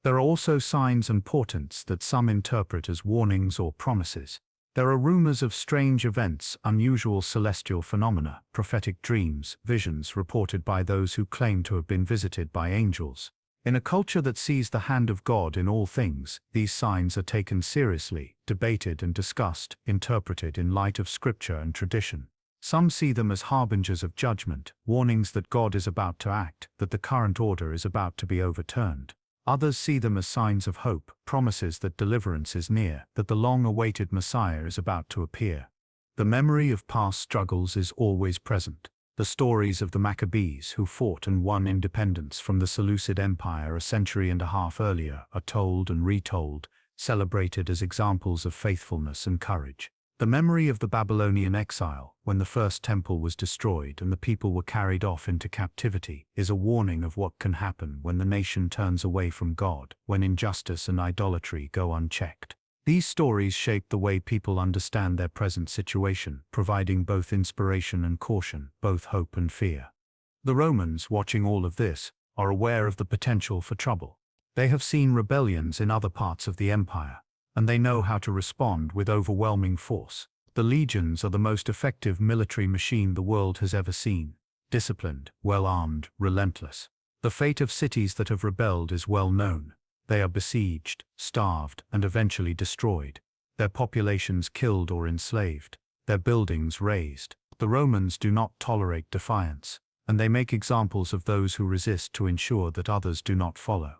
There are also signs and portents that some interpret as warnings or promises. There are rumors of strange events, unusual celestial phenomena, prophetic dreams, visions reported by those who claim to have been visited by angels. In a culture that sees the hand of God in all things, these signs are taken seriously, debated and discussed, interpreted in light of scripture and tradition. Some see them as harbingers of judgment, warnings that God is about to act, that the current order is about to be overturned. Others see them as signs of hope, promises that deliverance is near, that the long-awaited Messiah is about to appear. The memory of past struggles is always present. The stories of the Maccabees, who fought and won independence from the Seleucid Empire a century and a half earlier, are told and retold, celebrated as examples of faithfulness and courage. The memory of the Babylonian exile, when the first temple was destroyed and the people were carried off into captivity, is a warning of what can happen when the nation turns away from God, when injustice and idolatry go unchecked. These stories shape the way people understand their present situation, providing both inspiration and caution, both hope and fear. The Romans, watching all of this, are aware of the potential for trouble. They have seen rebellions in other parts of the empire, and they know how to respond with overwhelming force. The legions are the most effective military machine the world has ever seen. Disciplined, well-armed, relentless. The fate of cities that have rebelled is well known. They are besieged, starved, and eventually destroyed. Their populations killed or enslaved. Their buildings razed. The Romans do not tolerate defiance. and they make examples of those who resist to ensure that others do not follow.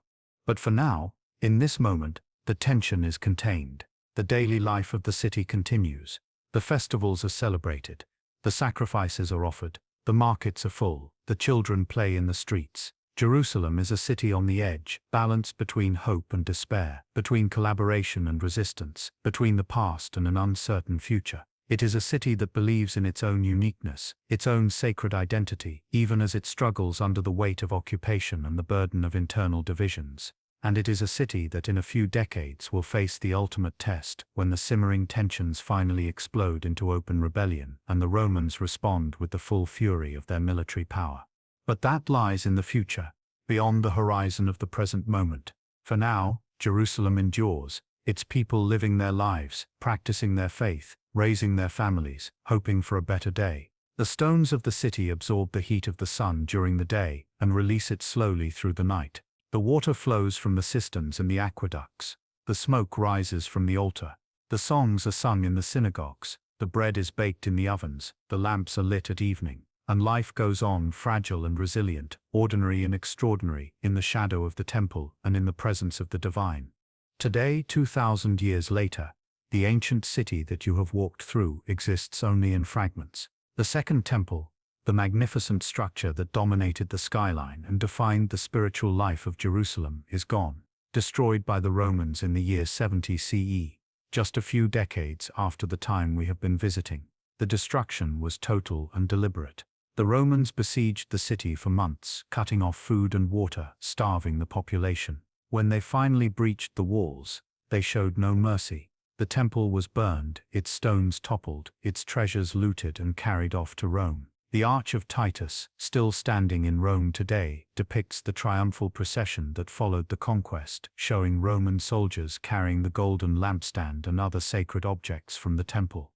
But for now, in this moment, the tension is contained. The daily life of the city continues. The festivals are celebrated. The sacrifices are offered. The markets are full. The children play in the streets. Jerusalem is a city on the edge, balanced between hope and despair, between collaboration and resistance, between the past and an uncertain future. It is a city that believes in its own uniqueness, its own sacred identity, even as it struggles under the weight of occupation and the burden of internal divisions. And it is a city that in a few decades will face the ultimate test, when the simmering tensions finally explode into open rebellion and the Romans respond with the full fury of their military power. But that lies in the future, beyond the horizon of the present moment. For now, Jerusalem endures, its people living their lives, practicing their faith, raising their families, hoping for a better day. The stones of the city absorb the heat of the sun during the day and release it slowly through the night. The water flows from the cisterns and the aqueducts. The smoke rises from the altar. The songs are sung in the synagogues. The bread is baked in the ovens. The lamps are lit at evening. And life goes on, fragile and resilient, ordinary and extraordinary, in the shadow of the temple and in the presence of the divine. Today, 2,000 years later, the ancient city that you have walked through exists only in fragments. The Second Temple, the magnificent structure that dominated the skyline and defined the spiritual life of Jerusalem, is gone, destroyed by the Romans in the year 70 CE, just a few decades after the time we have been visiting. The destruction was total and deliberate. The Romans besieged the city for months, cutting off food and water, starving the population. When they finally breached the walls, they showed no mercy. The temple was burned, its stones toppled, its treasures looted and carried off to Rome. The Arch of Titus, still standing in Rome today, depicts the triumphal procession that followed the conquest, showing Roman soldiers carrying the golden lampstand and other sacred objects from the temple.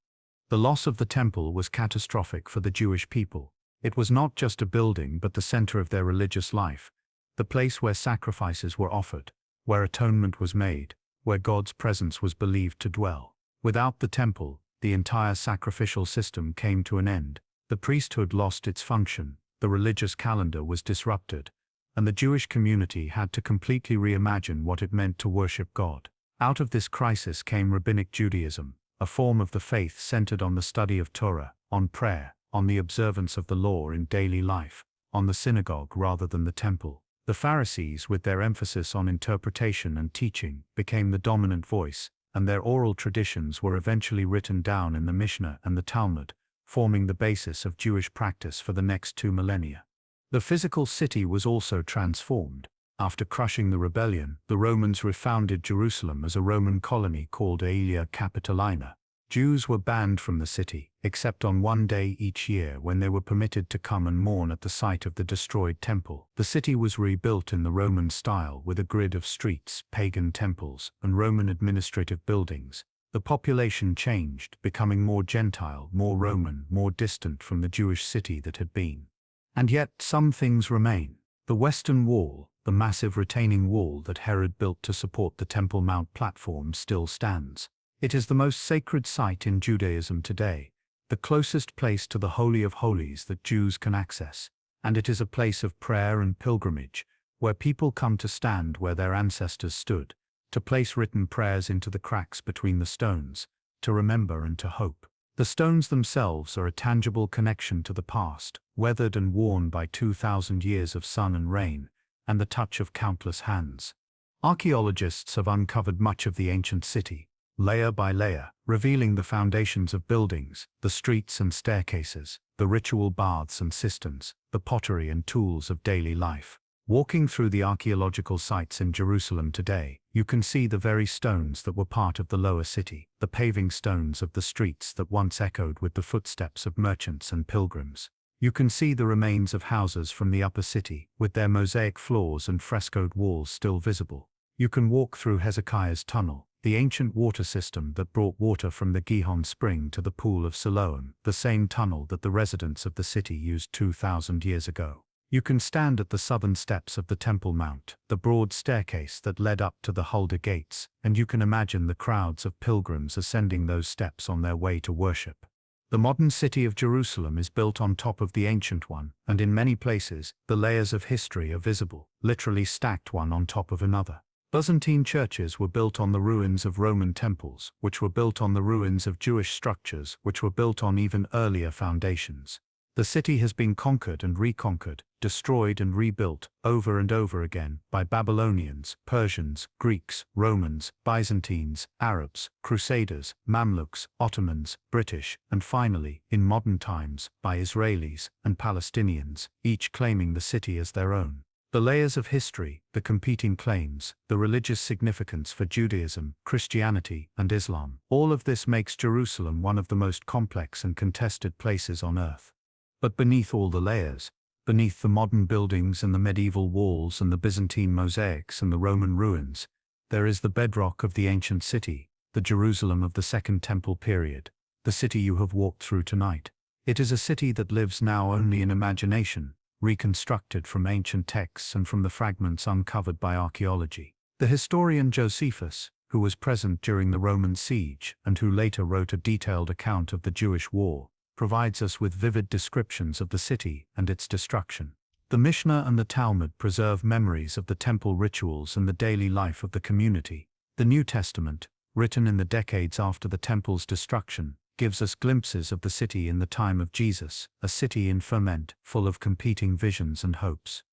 The loss of the temple was catastrophic for the Jewish people. It was not just a building but the center of their religious life, the place where sacrifices were offered, where atonement was made, where God's presence was believed to dwell. Without the temple, the entire sacrificial system came to an end. The priesthood lost its function, the religious calendar was disrupted, and the Jewish community had to completely reimagine what it meant to worship God. Out of this crisis came Rabbinic Judaism, a form of the faith centered on the study of Torah, on prayer, on the observance of the law in daily life, on the synagogue rather than the temple. The Pharisees, with their emphasis on interpretation and teaching, became the dominant voice, and their oral traditions were eventually written down in the Mishnah and the Talmud, forming the basis of Jewish practice for the next 2 millennia. The physical city was also transformed. After crushing the rebellion, the Romans refounded Jerusalem as a Roman colony called Aelia Capitolina. Jews were banned from the city, except on one day each year when they were permitted to come and mourn at the site of the destroyed temple. The city was rebuilt in the Roman style with a grid of streets, pagan temples, and Roman administrative buildings. The population changed, becoming more Gentile, more Roman, more distant from the Jewish city that had been. And yet some things remain. The Western Wall, the massive retaining wall that Herod built to support the Temple Mount platform, still stands. It is the most sacred site in Judaism today, the closest place to the Holy of Holies that Jews can access, and it is a place of prayer and pilgrimage, where people come to stand where their ancestors stood, to place written prayers into the cracks between the stones, to remember and to hope. The stones themselves are a tangible connection to the past, weathered and worn by 2,000 years of sun and rain, and the touch of countless hands. Archaeologists have uncovered much of the ancient city, layer by layer, revealing the foundations of buildings, the streets and staircases, the ritual baths and cisterns, the pottery and tools of daily life. Walking through the archaeological sites in Jerusalem today, you can see the very stones that were part of the lower city, the paving stones of the streets that once echoed with the footsteps of merchants and pilgrims. You can see the remains of houses from the upper city, with their mosaic floors and frescoed walls still visible. You can walk through Hezekiah's tunnel, the ancient water system that brought water from the Gihon spring to the pool of Siloam, the same tunnel that the residents of the city used 2,000 years ago. You can stand at the southern steps of the Temple Mount, the broad staircase that led up to the Huldah Gates, and you can imagine the crowds of pilgrims ascending those steps on their way to worship. The modern city of Jerusalem is built on top of the ancient one, and in many places, the layers of history are visible, literally stacked one on top of another. Byzantine churches were built on the ruins of Roman temples, which were built on the ruins of Jewish structures, which were built on even earlier foundations. The city has been conquered and reconquered, destroyed and rebuilt, over and over again, by Babylonians, Persians, Greeks, Romans, Byzantines, Arabs, Crusaders, Mamluks, Ottomans, British, and finally, in modern times, by Israelis and Palestinians, each claiming the city as their own. The layers of history, the competing claims, the religious significance for Judaism, Christianity, and Islam, all of this makes Jerusalem one of the most complex and contested places on earth. But beneath all the layers, beneath the modern buildings and the medieval walls and the Byzantine mosaics and the Roman ruins, there is the bedrock of the ancient city, the Jerusalem of the Second Temple period, the city you have walked through tonight. It is a city that lives now only in imagination, reconstructed from ancient texts and from the fragments uncovered by archaeology. The historian Josephus, who was present during the Roman siege and who later wrote a detailed account of the Jewish war, provides us with vivid descriptions of the city and its destruction. The Mishnah and the Talmud preserve memories of the temple rituals and the daily life of the community. The New Testament, written in the decades after the temple's destruction, gives us glimpses of the city in the time of Jesus, a city in ferment, full of competing visions and hopes.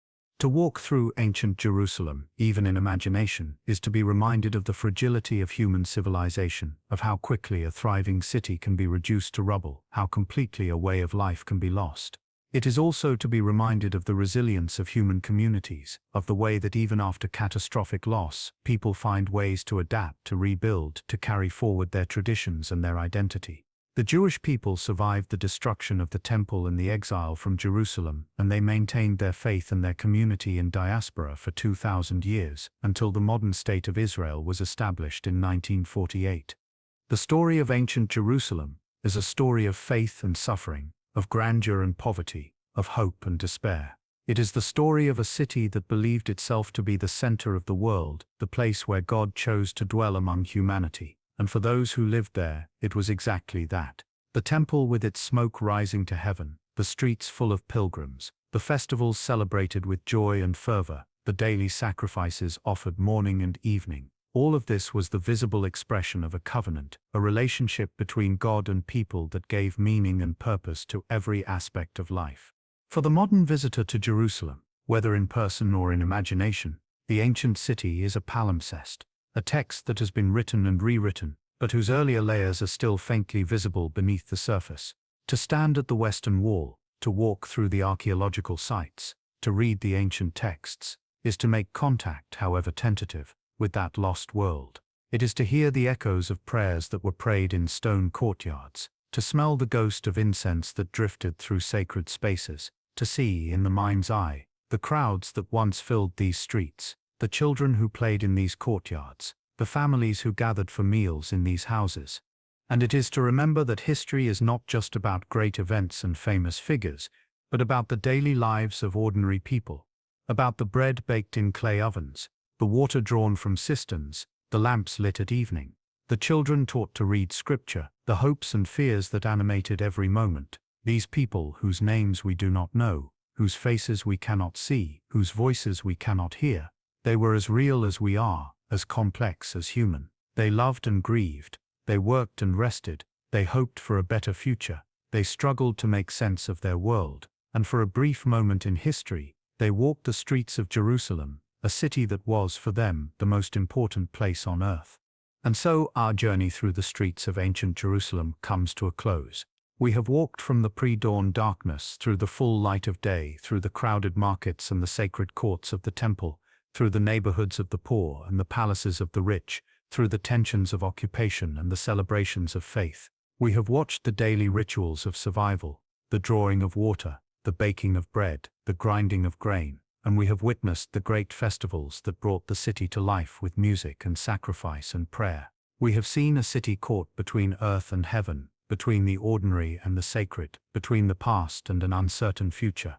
To walk through ancient Jerusalem, even in imagination, is to be reminded of the fragility of human civilization, of how quickly a thriving city can be reduced to rubble, how completely a way of life can be lost. It is also to be reminded of the resilience of human communities, of the way that even after catastrophic loss, people find ways to adapt, to rebuild, to carry forward their traditions and their identity. The Jewish people survived the destruction of the temple and the exile from Jerusalem, and they maintained their faith and their community in diaspora for 2,000 years, until the modern state of Israel was established in 1948. The story of ancient Jerusalem is a story of faith and suffering, of grandeur and poverty, of hope and despair. It is the story of a city that believed itself to be the center of the world, the place where God chose to dwell among humanity. And for those who lived there, it was exactly that. The temple with its smoke rising to heaven, the streets full of pilgrims, the festivals celebrated with joy and fervor, the daily sacrifices offered morning and evening. All of this was the visible expression of a covenant, a relationship between God and people that gave meaning and purpose to every aspect of life. For the modern visitor to Jerusalem, whether in person or in imagination, the ancient city is a palimpsest. A text that has been written and rewritten, but whose earlier layers are still faintly visible beneath the surface. To stand at the Western Wall, to walk through the archaeological sites, to read the ancient texts, is to make contact, however tentative, with that lost world. It is to hear the echoes of prayers that were prayed in stone courtyards, to smell the ghost of incense that drifted through sacred spaces, to see, in the mind's eye, the crowds that once filled these streets, the children who played in these courtyards, the families who gathered for meals in these houses. And it is to remember that history is not just about great events and famous figures, but about the daily lives of ordinary people, about the bread baked in clay ovens, the water drawn from cisterns, the lamps lit at evening, the children taught to read scripture, the hopes and fears that animated every moment. These people whose names we do not know, whose faces we cannot see, whose voices we cannot hear, they were as real as we are, as complex as human. They loved and grieved, they worked and rested, they hoped for a better future, they struggled to make sense of their world, and for a brief moment in history, they walked the streets of Jerusalem, a city that was, for them, the most important place on earth. And so our journey through the streets of ancient Jerusalem comes to a close. We have walked from the pre-dawn darkness through the full light of day, through the crowded markets and the sacred courts of the temple, through the neighborhoods of the poor and the palaces of the rich, through the tensions of occupation and the celebrations of faith. We have watched the daily rituals of survival, the drawing of water, the baking of bread, the grinding of grain, and we have witnessed the great festivals that brought the city to life with music and sacrifice and prayer. We have seen a city caught between earth and heaven, between the ordinary and the sacred, between the past and an uncertain future.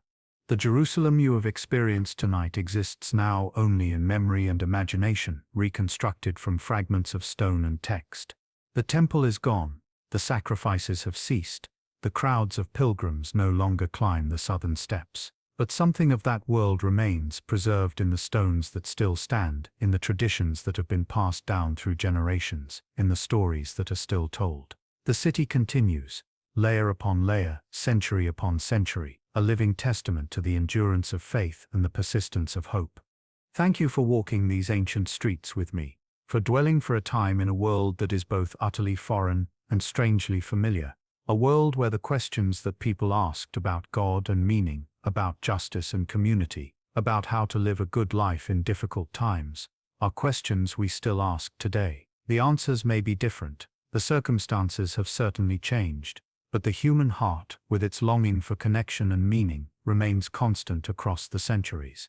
The Jerusalem you have experienced tonight exists now only in memory and imagination, reconstructed from fragments of stone and text. The temple is gone, the sacrifices have ceased, the crowds of pilgrims no longer climb the southern steps. But something of that world remains, preserved in the stones that still stand, in the traditions that have been passed down through generations, in the stories that are still told. The city continues, layer upon layer, century upon century, a living testament to the endurance of faith and the persistence of hope. Thank you for walking these ancient streets with me, for dwelling for a time in a world that is both utterly foreign and strangely familiar, a world where the questions that people asked about God and meaning, about justice and community, about how to live a good life in difficult times, are questions we still ask today. The answers may be different, the circumstances have certainly changed, but the human heart, with its longing for connection and meaning, remains constant across the centuries.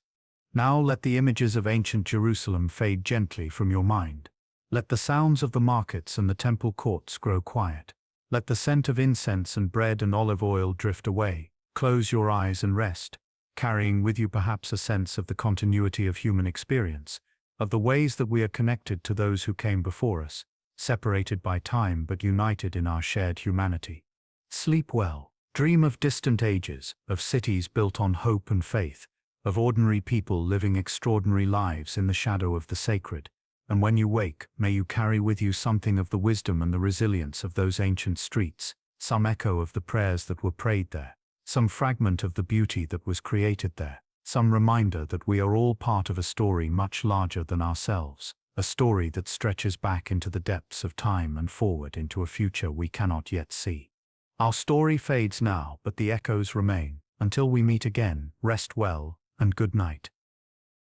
Now let the images of ancient Jerusalem fade gently from your mind. Let the sounds of the markets and the temple courts grow quiet. Let the scent of incense and bread and olive oil drift away. Close your eyes and rest, carrying with you perhaps a sense of the continuity of human experience, of the ways that we are connected to those who came before us, separated by time but united in our shared humanity. Sleep well. Dream of distant ages, of cities built on hope and faith, of ordinary people living extraordinary lives in the shadow of the sacred. And when you wake, may you carry with you something of the wisdom and the resilience of those ancient streets, some echo of the prayers that were prayed there, some fragment of the beauty that was created there, some reminder that we are all part of a story much larger than ourselves, a story that stretches back into the depths of time and forward into a future we cannot yet see. Our story fades now, but the echoes remain. Until we meet again, rest well, and good night.